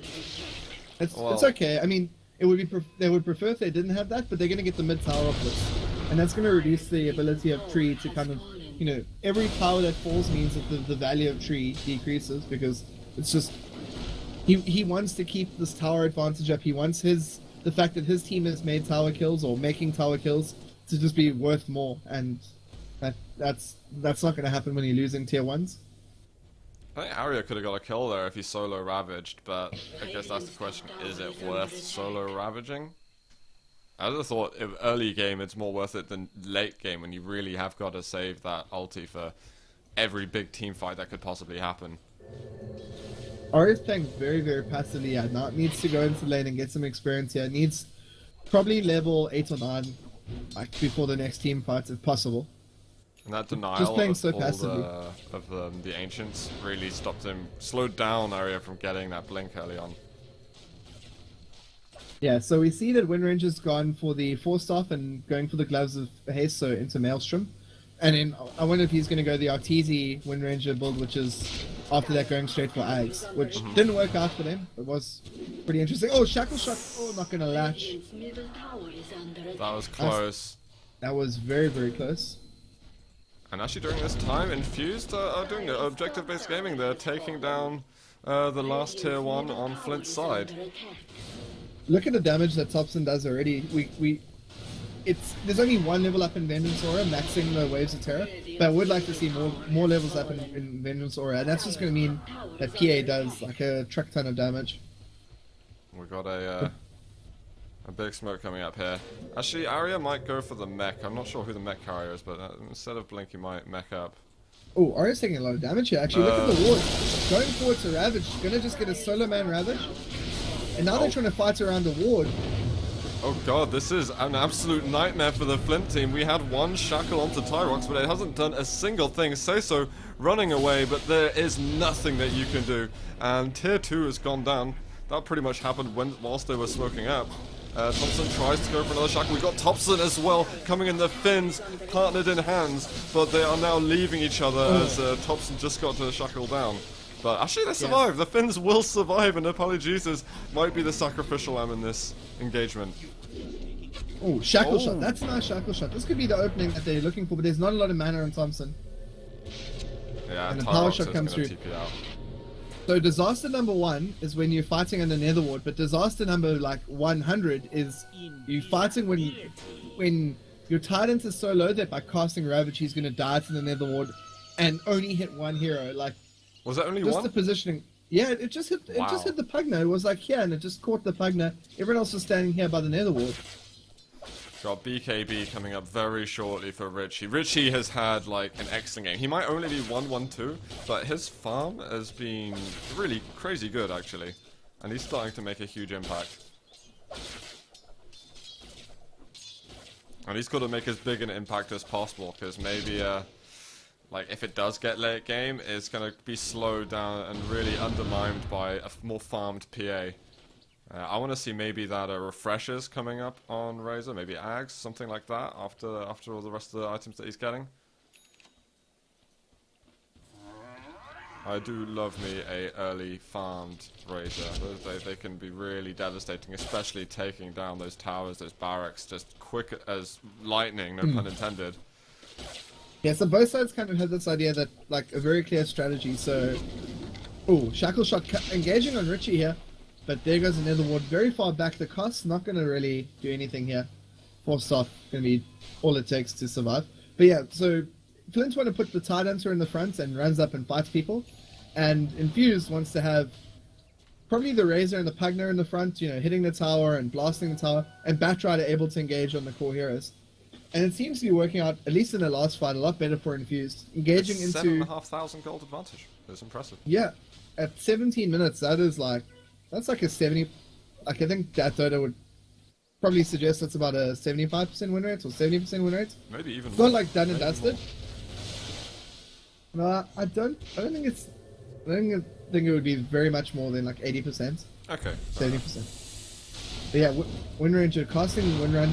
It's okay. I mean, it would be they would prefer if they didn't have that, but they're going to get the mid tower off this, and that's going to reduce the ability of Tree to kind of, you know, every tower that falls means that the value of Tree decreases, because it's just he wants to keep this tower advantage up. He wants the fact that his team has made tower kills or making tower kills to just be worth more, and that's not going to happen when you're losing tier 1s.
I think Arya could have got a kill there if he solo ravaged, but I guess that's the question: is it worth solo ravaging? I would have thought if early game it's more worth it than late game when you really have got to save that ulti for every big team fight that could possibly happen.
Arya's playing very, very passively. Yeah, now it needs to go into lane and get some experience here. It needs probably level 8 or 9 like before the next team fights if possible.
And that denial
Just playing
of,
so passively.
the Ancients really stopped him, slowed down Arya from getting that blink early on.
Yeah, so we see that Windranger's gone for the Force Staff and going for the Gloves of Haste, so into Maelstrom. And then I wonder if he's going to go the Arteezy Windranger build, which is after that going straight for Ags, which didn't work out for them. It was pretty interesting. Oh, Shackle Shot. Oh, not going to latch.
That was close.
That was very, very close.
And actually during this time, Infused are doing the objective-based gaming. They're taking down the last tier 1 on Flint's side.
Look at the damage that Thompson does already. There's only one level up in Vengeance Aura, maxing the Waves of Terror, but I would like to see more levels up in Vengeance Aura, and that's just going to mean that PA does like a truck ton of damage.
We got a big smoke coming up here. Actually, Arya might go for the mech. I'm not sure who the mech carrier is, but instead of Blink, he might mech up.
Oh, Arya's taking a lot of damage here, actually. Look at the ward. Going forward to Ravage. Gonna just get a solo man Ravage. And now they're trying to fight around the ward.
Oh god, this is an absolute nightmare for the Flint team. We had one shackle onto Tyrox, but it hasn't done a single thing. So running away, but there is nothing that you can do. And tier 2 has gone down. That pretty much happened whilst they were smoking up. Thompson tries to go for another shackle. We've got Thompson as well coming in, the Finns partnered in hands, but they are now leaving each other as Thompson just got to shackle down. But actually they survived. The Finns will survive, and Apologiesis might be the sacrificial lamb in this engagement.
Oh, shackle shot. That's a nice shackle shot. This could be the opening that they're looking for, but there's not a lot of mana on Thompson.
Yeah,
and the power shot comes through.
TP out.
So disaster number 1 is when you're fighting in the Nether Ward, but disaster number like 100 is you fighting when your Tident is so low that by casting Ravage he's gonna die to the Nether Ward and only hit one hero. Like,
was that only
just
one?
the positioning. Yeah, it just hit. It just hit the Pugna. It was like here, and it just caught the Pugna. Everyone else was standing here by the Nether Ward.
Got BKB coming up very shortly for Richie. Richie has had like an excellent game. He might only be 1-1-2, but his farm has been really crazy good actually, and he's starting to make a huge impact. And he's got to make as big an impact as possible, because maybe like if it does get late game, it's going to be slowed down and really undermined by a more farmed PA. I want to see maybe that refreshers coming up on Razor, maybe Ags, something like that, after all the rest of the items that he's getting. I do love me a early farmed Razor. They can be really devastating, especially taking down those towers, those barracks, just quick as lightning, no pun intended.
Yeah, so both sides kind of had this idea that, like, a very clear strategy. So Oh, Shackle Shot engaging on Richie here. But there goes another ward very far back. The cost's not going to really do anything here. Force off going to be all it takes to survive. But yeah, so Flint want to put the Tie Dancer in the front and runs up and fights people. And Infused wants to have probably the Razor and the Pugner in the front, you know, hitting the tower and blasting the tower. And Batrider able to engage on the core heroes. And it seems to be working out, at least in the last fight, a lot better for Infused. Engaging
it's
into...
7,500 gold advantage. It's impressive.
Yeah, at 17 minutes, that is like... That's like a 70... Like, I think that Dota would probably suggest that's about a 75% win rate or 70% win rate.
Maybe even
It's
more.
not like done and
Maybe
dusted. No, I don't think it's... I don't think it would be very much more than like 80%.
Okay.
70%. But yeah, win range, casting win run,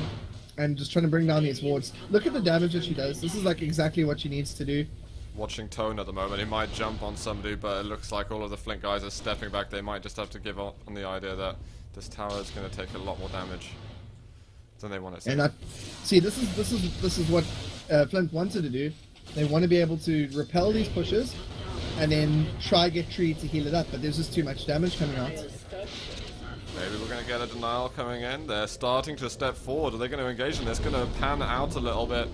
and just trying to bring down these wards. Look at the damage that she does. This is like exactly what she needs to do.
Watching Tone at the moment, he might jump on somebody, but it looks like all of the Flint guys are stepping back. They might just have to give up on the idea that this tower is going to take a lot more damage than they want it to.
And see, this is what Flint wanted to do. They want to be able to repel these pushes, and then try get Tree to heal it up. But there's just too much damage coming out.
Maybe we're going to get a denial coming in. They're starting to step forward. Are they going to engage in this? Going to pan out a little bit.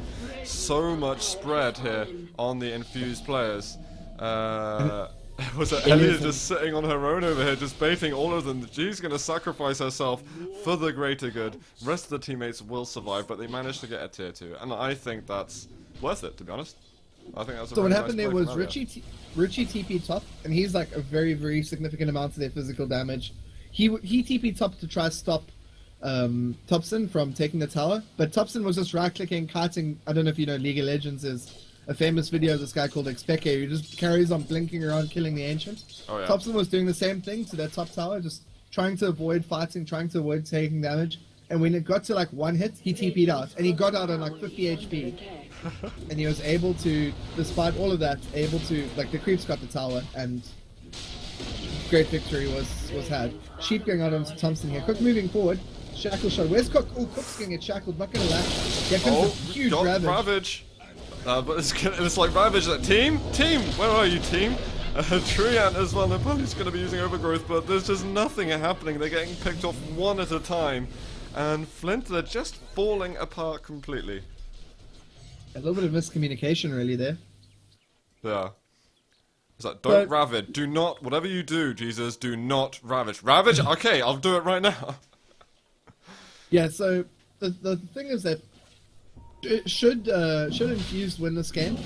So much spread here on the Infused players. Was it Elliot just sitting on her own over here, just baiting all of them? She's going to sacrifice herself for the greater good. Rest of the teammates will survive, but they managed to get a tier 2. And I think that's worth it, to be honest. I think that's a
So what
really
happened
nice
there
play
was
from
Richie TP top, and he's like a very, very significant amount of their physical damage. He TP top to try to stop Thompson from taking the tower, but Thompson was just right-clicking, kiting. I don't know if you know League of Legends is a famous video of this guy called Expeke who just carries on blinking around killing the Ancient.
Oh, yeah.
Thompson was doing the same thing to that top tower, just trying to avoid fighting, trying to avoid taking damage. And when it got to like one hit, he TP'd out, and he got out on like 50 HP. And he was able to, despite all of that, able to, like, the creeps got the tower, and great victory was had. Sheep going out onto Thompson here. Cook moving forward. Shackle shot. Where's Cook? Oh, Cook's going to get shackled. Not going to last. Here comes a huge
got
Ravage.
Ravage. But it's like Ravage. Like, team, where are you, team? Treant as well. They're probably going to be using Overgrowth, but there's just nothing happening. They're getting picked off one at a time, and Flint, they're just falling apart completely.
A little bit of miscommunication, really, there.
Yeah. It's like, don't Ravage. Do not, whatever you do, Jesus, do not Ravage. Ravage? Okay, I'll do it right now.
Yeah, so the thing is that should Infused win this game,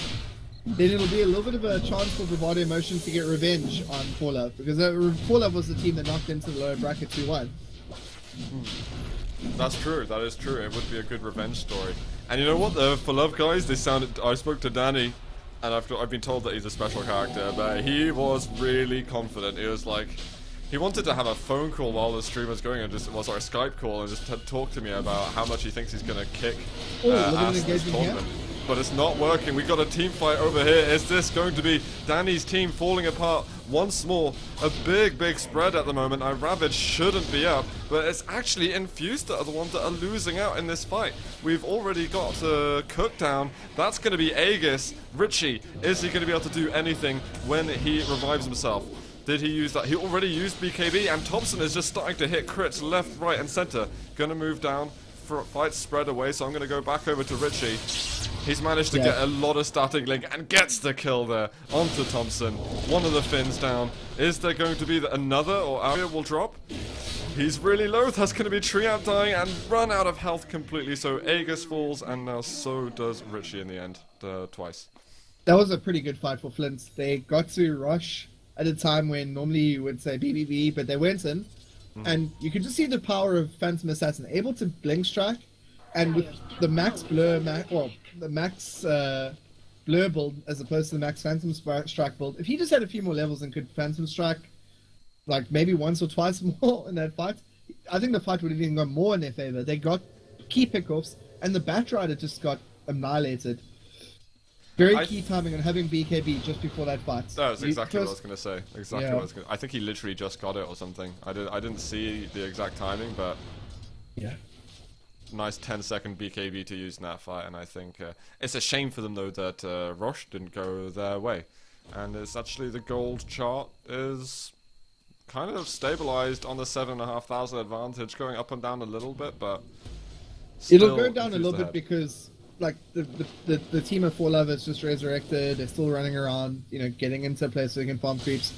then it'll be a little bit of a chance for Bravado Emotion to get revenge on Fallout, because Fallout was the team that knocked into the lower bracket 2-1.
That's true, that is true. It would be a good revenge story. And you know what, the For Love guys, they sounded... I spoke to Danny, and I've been told that he's a special character, but he was really confident. He was like... He wanted to have a phone call while the stream was going, and just, well, sorry, a Skype call, and just talk to me about how much he thinks he's going to kick ass this tournament. But it's not working. We got a team fight over here. Is this going to be Danny's team falling apart once more? A big spread at the moment. Ravage shouldn't be up, but it's actually Infused that are the ones that are losing out in this fight. We've already got Cook down. That's going to be Aegis. Richie, is he going to be able to do anything when he revives himself? Did he use that? He already used BKB, and Thompson is just starting to hit crits left, right, and center. Gonna move down. Fight spread away, so I'm gonna go back over to Richie. He's managed to get a lot of static link and gets the kill there onto Thompson. One of the Finns down. Is there going to be another, or Aria will drop? He's really low. That's going to be Treant dying and run out of health completely. So Aegis falls, and now so does Richie in the end, twice.
That was a pretty good fight for Flint. They got to rush at a time when normally you would say BBB, but they went in. And you could just see the power of Phantom Assassin, able to blink strike, and with the max blur, the max blur build as opposed to the max Phantom Strike build. If he just had a few more levels and could Phantom Strike, like maybe once or twice more in that fight, I think the fight would have even gone more in their favor. They got key pickoffs, and the Batrider just got annihilated. Very key timing on having BKB just before that fight.
That was exactly what I was going to say. Exactly what I was going to... I think he literally just got it or something. I didn't see the exact timing, but...
Yeah.
Nice 10-second BKB to use in that fight, and I think... it's a shame for them, though, that Roche didn't go their way. and it's actually the gold chart is kind of stabilized on the 7,500 advantage, going up and down a little bit, but
It'll go down a
Infused
little bit
ahead.
because like the team of 4 is just resurrected. They're still running around, you know, getting into a place where they can farm creeps,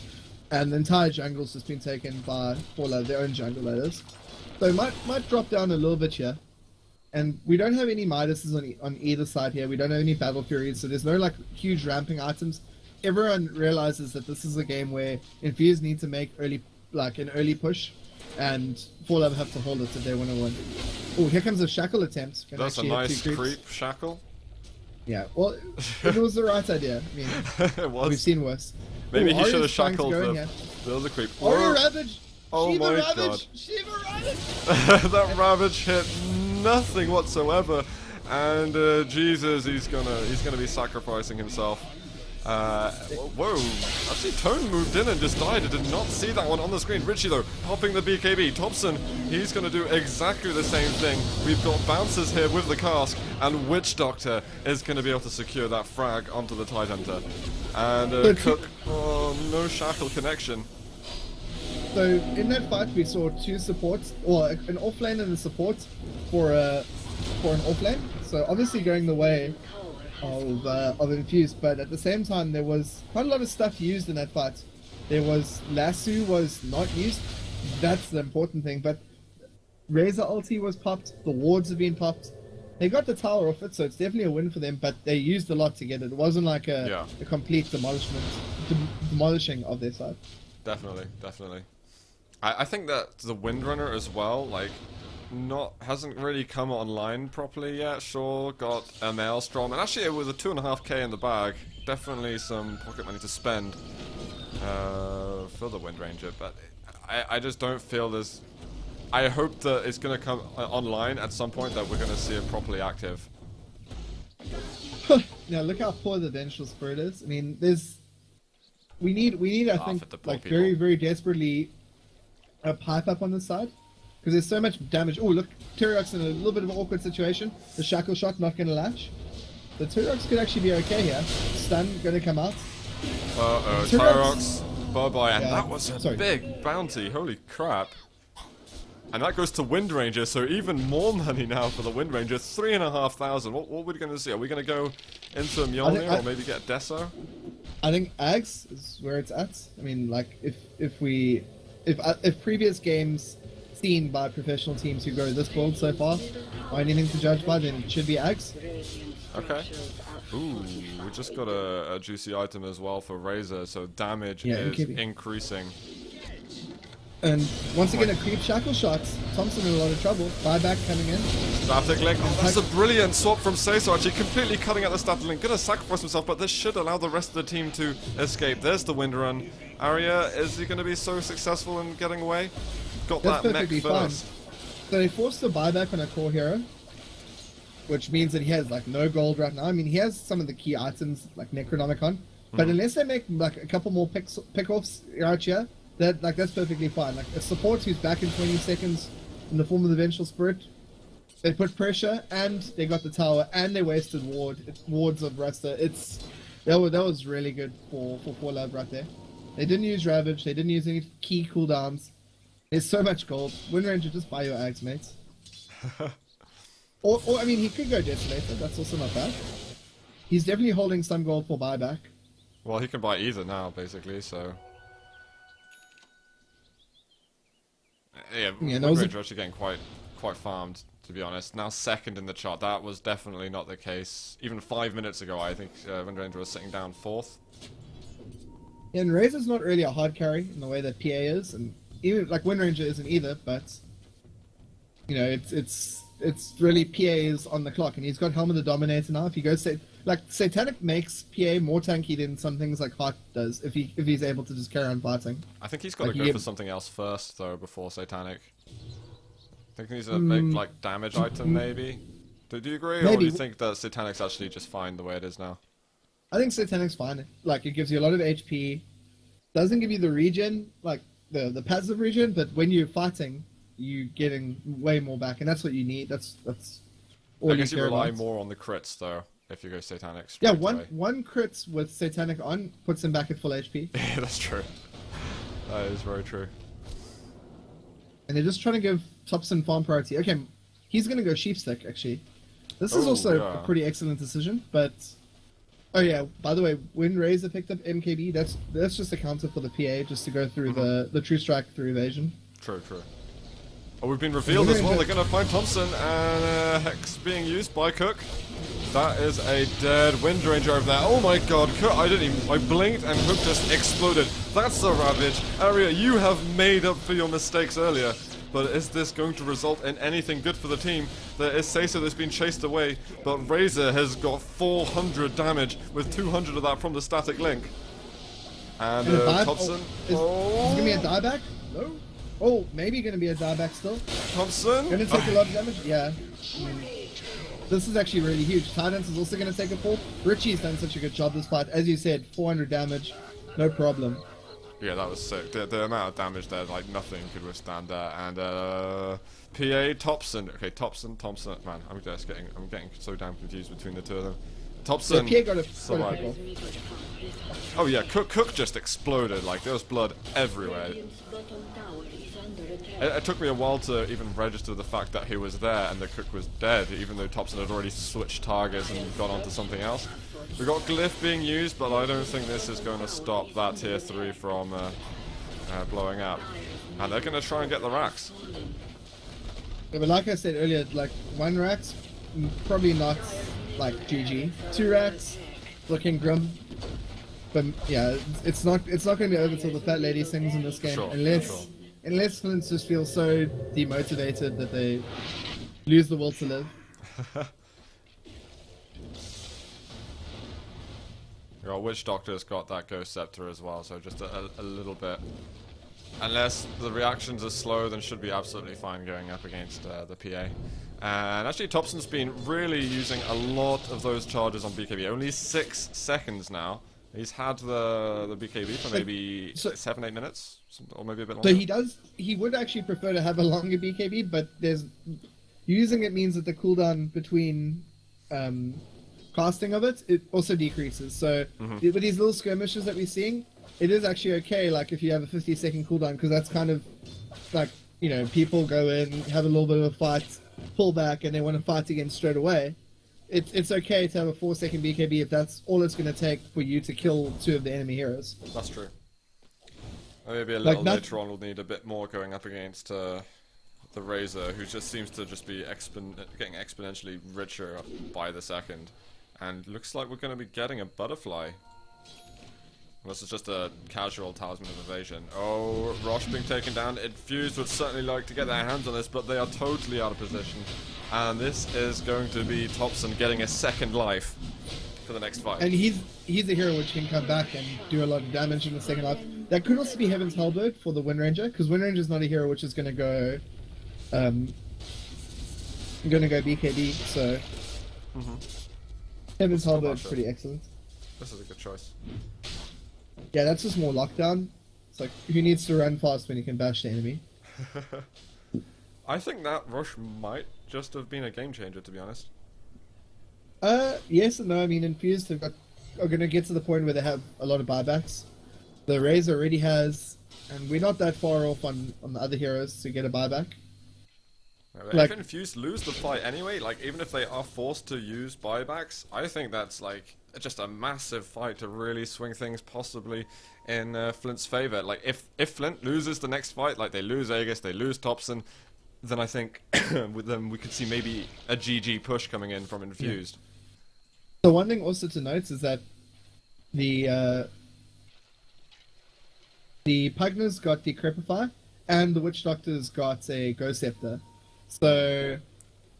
and the entire jungle's just been taken by 4 their own jungle that is. So it might drop down a little bit here. And we don't have any Midases on either side here. We don't have any Battle Furies, so there's no like huge ramping items. Everyone realizes that this is a game where Infused need to make an early push, and Fallout have to hold it if they want to win. Oh, here comes a shackle attempt. Can
That's a
actually hit
nice
2 creeps.
creep shackle.
Yeah, well, it was the right idea. I mean,
It was.
we've seen worse.
Maybe
Ooh,
he should have
Arya's trying to
shackled
go in
the
here.
other creep.
Arya
Whoa.
Ravage!
Oh
Shiva
my
Ravage!
god.
Shiva Ravage!
That Ravage hit nothing whatsoever, and Jesus, he's gonna be sacrificing himself. Whoa! Actually, Tone moved in and just died. I did not see that one on the screen. Richie though, popping the BKB. Thompson, he's gonna do exactly the same thing. We've got bouncers here with the cask, and Witch Doctor is gonna be able to secure that frag onto the Tidehunter. And Cook, oh, no shackle connection.
So in that fight, we saw 2 supports, or an off lane and a support for an off lane. So obviously going the way of Infused, but at the same time there was quite a lot of stuff used in that fight. There was Lasso was not used. That's the important thing. But Razor ulti was popped. The wards have been popped. They got the tower off it, so it's definitely a win for them. But they used a lot to get it. It wasn't like a complete demolishing of their side.
Definitely, definitely. I think that the Windrunner as well, like, hasn't really come online properly yet. Sure, got a Maelstrom, and actually it was a 2.5k in the bag. Definitely some pocket money to spend for the Wind Ranger, but I just don't feel there's. I hope that it's going to come online at some point, that we're going to see it properly active.
Now look how poor the Vengeful Spirit is. I mean, we need I think like very very desperately a pipe up on this side, because there's so much damage. Oh look, Tyrox in a little bit of an awkward situation. The shackle shot not going to latch. The Tyrox could actually be okay here. Stun going to come out.
Tyrox, bye bye, and
Yeah,
that was a big bounty. Holy crap! And that goes to Wind Ranger, so even more money now for the Wind Ranger. 3,500. What are we going to see? Are we going to go into a Mjolnir or maybe get Deso?
I think Ags is where it's at. I mean, like if previous games seen by professional teams who go this build so far are anything to judge by, then it should be Ags.
Okay. Ooh, we just got a juicy item as well for Razor, so damage is increasing.
And once again, a creep shackle shots. Thompson in a lot of trouble. Buyback coming in.
Static Link. Oh, that's a brilliant swap from Seiso, actually completely cutting out the Static Link. Gonna sacrifice himself, but this should allow the rest of the team to escape. There's the Wind Run. Arya, is he gonna be so successful in getting away? Got
That's
that mech
perfectly
first.
fine. So they forced the buyback on a core hero, which means that he has like no gold right now. I mean, he has some of the key items like Necronomicon, but unless they make like a couple more pick-offs right here, that's perfectly fine. Like a support who's back in 20 seconds in the form of the Vengeful Spirit, they put pressure and they got the tower and they wasted wards of Rasta. That was really good for Love right there. They didn't use Ravage, they didn't use any key cooldowns. There's so much gold. Wind Ranger, just buy your Ags, mates. or I mean, he could go Desolator. That's also not bad. He's definitely holding some gold for buyback.
Well, he can buy either now, basically, so. Yeah, Wind Ranger actually getting quite farmed, to be honest. Now second in the chart. That was definitely not the case. Even 5 minutes ago, I think Wind Ranger was sitting down 4th.
Yeah, and Razor's not really a hard carry in the way that PA is, and even like Wind Ranger isn't either. But you know, it's really PA is on the clock, and he's got Helm of the Dominator now. If he goes like Satanic makes PA more tanky than some things like Heart does if he's able to just carry on fighting.
I think he's got to go for something else first though before Satanic. I think he's a big like damage item maybe. Do you agree, or do you think that Satanic's actually just fine the way it is now?
I think Satanic's fine. Like, it gives you a lot of HP. Doesn't give you the regen, like the passive regen, but when you're fighting, you're getting way more back, and that's what you need. That's all.
I guess you rely more on the crits though. if you go Satanic
Yeah,
straight away.
one crit with Satanic on puts him back at full HP.
Yeah, that's true. That is very true.
And they're just trying to give Thompson farm priority. Okay, he's going to go Sheepstick, actually. This is
Oh,
also
yeah.
a pretty excellent decision, but... Oh yeah, by the way, when Razor picked up MKB, that's just a counter for the PA, just to go through the True Strike through evasion.
True, true. Oh, we've been revealed as well. They're going to find Thompson, and Hex being used by Cook. That is a dead Wind Ranger over there. Oh my god, Cook, I blinked and Cook just exploded. That's a Ravage. Aria, you have made up for your mistakes earlier. But is this going to result in anything good for the team? There is Seiso that's been chased away, but Razor has got 400 damage, with 200 of that from the static link. And Thompson...
Is it going to be a dieback? No. Oh, maybe going to be a dieback still.
Thompson?
Going to take a lot of damage? Yeah. This is actually really huge. Titans is also going to take a fall. Richie's done such a good job this fight. As you said, 400 damage. No problem.
Yeah, that was sick. The amount of damage there, like, nothing could withstand that. And, PA, Thompson. Okay, Thompson. Man, I'm getting so damn confused between the two of them. Thompson.
Yeah, PA got a pickle.
Oh yeah, Cook just exploded. Like, there was blood everywhere. It took me a while to even register the fact that he was there and that Cook was dead, even though Thompson had already switched targets and gone on to something else. We got Glyph being used, but I don't think this is going to stop that tier 3 from blowing up. And they're going to try and get the racks.
Yeah, but like I said earlier, like 1 racks, probably not like GG. 2 racks, looking grim. But yeah, it's not going to be over till the fat lady sings in this game,
Sure,
unless Flint just feels so demotivated that they lose the will to live.
Your Witch Doctor's got that Ghost Scepter as well, so just a little bit. Unless the reactions are slow, then should be absolutely fine going up against the PA. And actually, Thompson's been really using a lot of those charges on BKB. Only 6 seconds now. He's had the BKB for maybe 7-8 minutes, or maybe a bit longer.
So he would actually prefer to have a longer BKB, but using it means that the cooldown between casting of it also decreases. So with these little skirmishes that we're seeing, it is actually okay, like if you have a 50-second cooldown, because that's kind of like, you know, people go in, have a little bit of a fight, pull back, and they want to fight again straight away. It's okay to have a 4-second BKB if that's all it's going to take for you to kill 2 of the enemy heroes.
That's true. Maybe a little later on we'll need a bit more going up against the Razor, who just seems to just be getting exponentially richer by the second. And looks like we're going to be getting a butterfly. This is just a casual talisman of evasion. Oh, Rosh being taken down. Infused would certainly like to get their hands on this, but they are totally out of position. And this is going to be Thompson getting a second life for the next fight.
And he's a hero which can come back and do a lot of damage in the second life. That could also be Heaven's Halberd for the Wind Ranger, because Wind Ranger is not a hero which is going to go BKB, so Heaven's Halberd is pretty excellent.
This is a good choice.
Yeah, that's just more lockdown. It's like, who needs to run fast when you can bash the enemy?
I think that rush might just have been a game changer, to be honest.
Yes and no. I mean, Infused are going to get to the point where they have a lot of buybacks. The Razor already has, and we're not that far off on the other heroes to get a buyback.
If Infused lose the fight anyway, like even if they are forced to use buybacks, I think that's like just a massive fight to really swing things possibly in Flint's favor. Like if Flint loses the next fight, like they lose Aegis, they lose Thompson, then I think with them we could see maybe a GG push coming in from Infused.
So one thing also to note is that the Pugner's got the Crepify and the Witch Doctor's got a Ghost Scepter. So,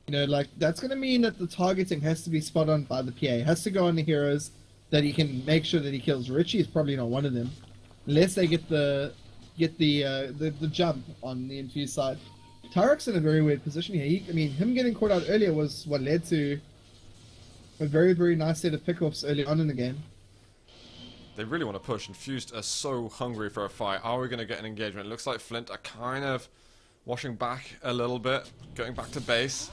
you know, like, that's going to mean that the targeting has to be spot on by the PA. It has to go on the heroes that he can make sure that he kills. Richie is probably not one of them, unless they get the jump on the Infused side. Tarek's in a very weird position here. I mean, him getting caught out earlier was what led to a very, very nice set of pickups early on in the game.
They really want to push. Infused are so hungry for a fight. Are we going to get an engagement? It looks like Flint are kind of washing back a little bit, going back to base.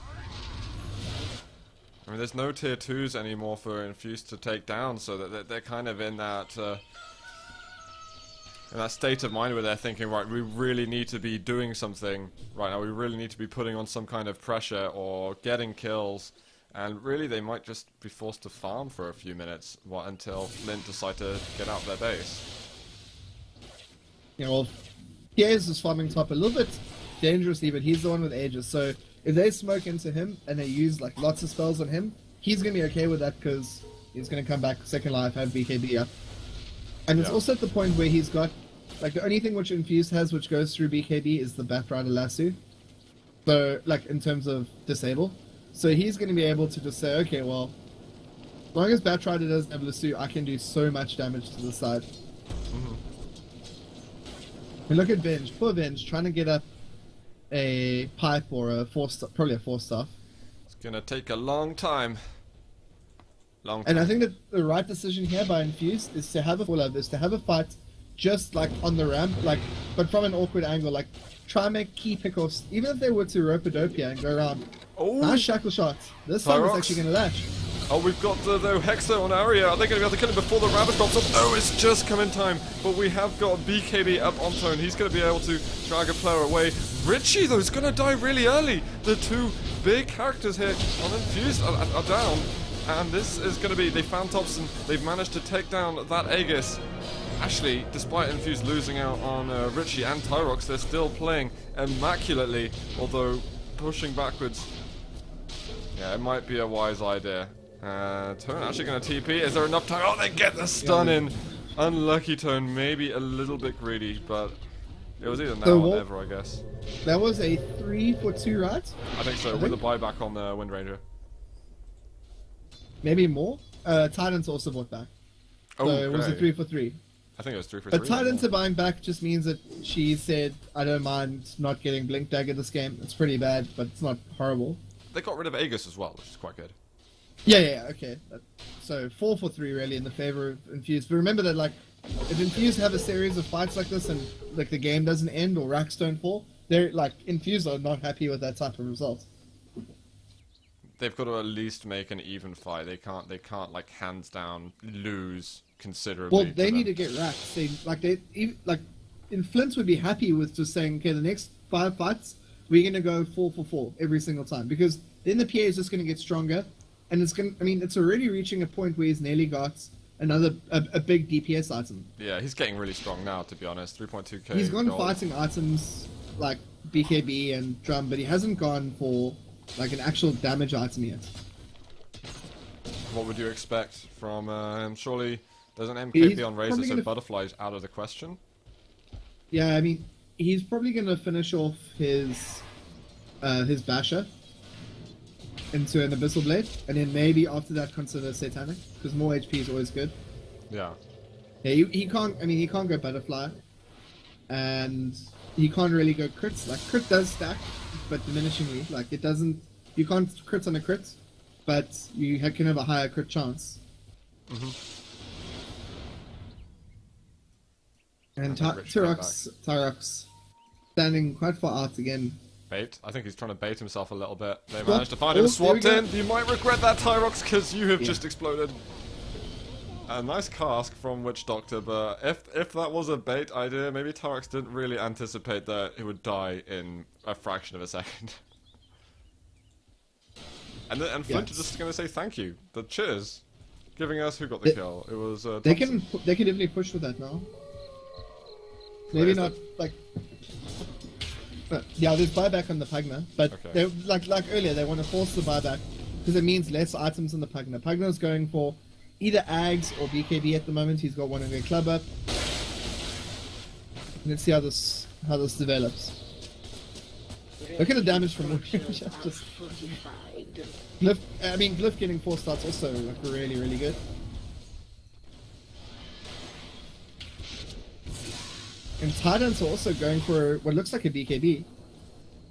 I mean, there's no tier 2s anymore for Infused to take down, so that they're kind of in that state of mind where they're thinking, right, we really need to be doing something right now. We really need to be putting on some kind of pressure or getting kills. And really, they might just be forced to farm for a few minutes until FL.int decide to get out of their base.
You know, well, Piers is farming top a little bit dangerously, but he's the one with Aegis. So if they smoke into him and they use like lots of spells on him, he's going to be okay with that because he's going to come back second life, have BKB up. And it's also at the point where he's got, like, the only thing which Infused has which goes through BKB is the Bravado lasso. So, like, in terms of disable. So he's going to be able to just say, okay, well, as long as Batrider doesn't have lasso, I can do so much damage to the side.
Mm-hmm.
And look at Venge. Poor Venge, trying to get up a pipe or a 4-star, probably a 4-star.
It's gonna take a long time.
And I think that the right decision here by Infused is to have a fight just like on the ramp, like, but from an awkward angle, like try and make key pickoffs, even if they were to rope-a-dope and go around.
Oh,
nice shackle shot. This time is actually going to latch.
Oh, we've got the Hexa on Aria. Are they going to be able to kill him before the rabbit drops off? Oh, it's just come in time. But we have got BKB up on Tone. He's going to be able to drag a player away. Richie, though, is going to die really early. The two big characters here on Infused are down. And this is going to be... They found Thompson. They've managed to take down that Aegis. Actually, despite Infused losing out on Richie and Tyrox, they're still playing immaculately. Although, pushing backwards... Yeah, it might be a wise idea. Tone actually going to TP. Is there enough time? Oh, they get the stun in. Unlucky Tone, maybe a little bit greedy, but it was either now or never, I guess.
That was a 3 for 2, right?
I think so, with a buyback on the Wind Ranger.
Maybe more. Titans also bought back. So
Okay.
it was a 3 for 3.
I think it was 3 for 3.
But Titans are buying back just means that she said, I don't mind not getting Blink Dagger this game. It's pretty bad, but it's not horrible.
They got rid of Aegis as well, which is quite good.
Yeah, okay. So 4 for 3 really in the favor of Infused. But remember that, like, if Infused have a series of fights like this and like the game doesn't end or racks don't fall, they're like Infused are not happy with that type of result.
They've got to at least make an even fight. They can't like hands down lose considerably.
Well, they need to get racked. Like in Flint would be happy with just saying, okay, the next 5 fights we're gonna go 4 for 4 every single time because then the PA is just gonna get stronger. And it's gonna. I mean, it's already reaching a point where he's nearly got a big DPS item.
Yeah, he's getting really strong now, to be honest. 3.2k.
He's gone
gold.
fighting items like BKB and Drum, but he hasn't gone for like an actual damage item yet.
What would you expect from him? Surely there's an MKB on Razor, so Butterfly's out of the question.
Yeah, I mean, he's probably gonna finish off his Basher into an Abyssal Blade, and then maybe after that consider Satanic, because more HP is always good.
Yeah.
Yeah, he can't. I mean, he can't go Butterfly, and he can't really go crits. Like crit does stack, but diminishingly. Like it doesn't. You can't crit on a crit, but you can have a higher crit chance. And Tyrox standing quite far out again.
Bait. I think he's trying to bait himself a little bit. They managed to find him swapped in. You might regret that, Tyrox, because you have just exploded. A nice cask from Witch Doctor, but if that was a bait idea, maybe Tyrox didn't really anticipate that he would die in a fraction of a second. And Flint is just going to say thank you. The cheers. Giving us who got the kill. It was
they can definitely push with that now. Maybe not like... Yeah, there's buyback on the Pugna, but they like earlier, they want to force the buyback because it means less items on the Pugna. Pugna's going for either Ags or BKB at the moment. He's got one in their club up. Let's see how this develops. Look at the damage from just Glyph. I mean, Glyph getting 4 starts also like really, really good. And Titans are also going for what looks like a BKB.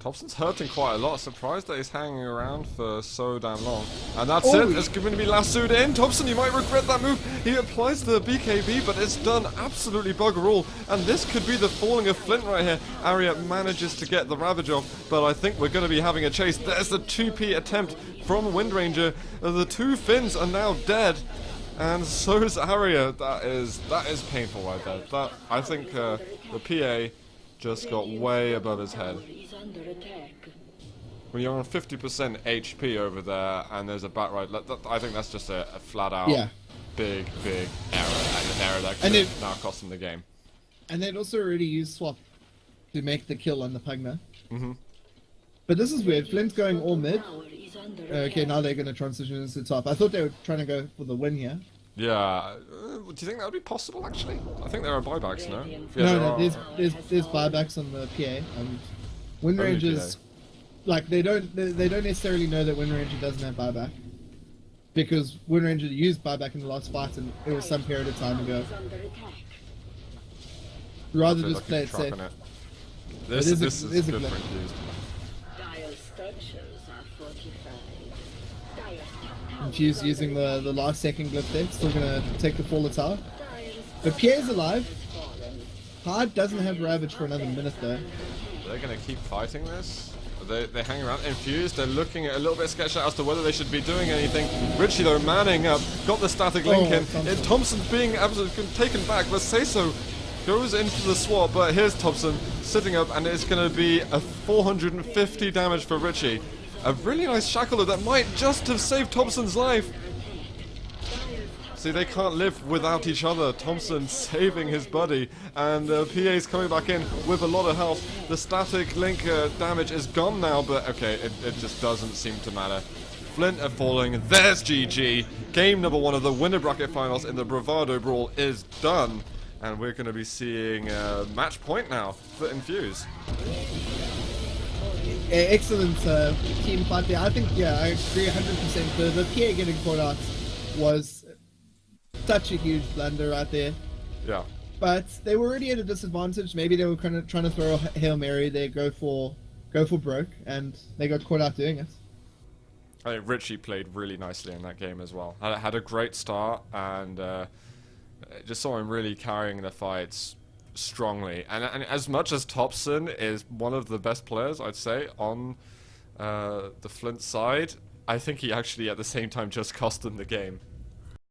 Thompson's hurting quite a lot. Surprised that he's hanging around for so damn long. And that's
Oh,
it. It's going to be lassoed in. Thompson, you might regret that move. He applies the BKB, but it's done absolutely bugger all. And this could be the falling of Flint right here. Aria manages to get the Ravage off, but I think we're going to be having a chase. There's the 2P attempt from Wind Ranger. The two Finns are now dead. And so is Aria. That is painful right there. That, I think the PA just got way above his head. When you're on 50% HP over there and there's a bat right, I think that's just a flat out big error, and an error that could now cost him the game.
And they'd also already used swap to make the kill on the Pugna. But this is weird. Flint's going all mid. Okay, now they're going to transition into top. I thought they were trying to go for the win here.
Yeah, do you think that would be possible actually? I think there are buybacks, no?
Yeah, no, there's buybacks on the PA. Wind Rangers, like they don't necessarily know that Wind Ranger doesn't have buyback, because Wind Ranger used buyback in the last fight and it was some period of time ago. Rather just play it safe.
This is good for Infused.
Infused using the last second glyph there, still gonna take the fall of tower. But Pierre's alive. Hard doesn't have Ravage for another minute though.
They're gonna keep fighting this. They hang around. Infused, they're looking a little bit sketched out as to whether they should be doing anything. Richie though manning up, got the static link in. Thompson's being absolutely taken back, but Seiso goes into the swap, but here's Thompson sitting up, and it's gonna be a 450 damage for Richie. A really nice shackle that might just have saved Thompson's life. See, they can't live without each other. Thompson saving his buddy, and PA's coming back in with a lot of health. The static link damage is gone now, but okay, it just doesn't seem to matter. Flint are falling. There's GG. Game number 1 of the winner bracket finals in the Bravado Brawl is done. And we're going to be seeing match point now for Infuse.
Excellent team fight there. I think, yeah, I agree 100%. The PA getting caught out was such a huge blunder right there.
Yeah.
But they were already at a disadvantage. Maybe they were kind of trying to throw a Hail Mary there, go for broke, and they got caught out doing it.
I think Richie played really nicely in that game as well. Had a great start, and just saw him really carrying the fights strongly. And as much as Thompson is one of the best players, I'd say, on the Flint side, I think he actually at the same time just cost them the game.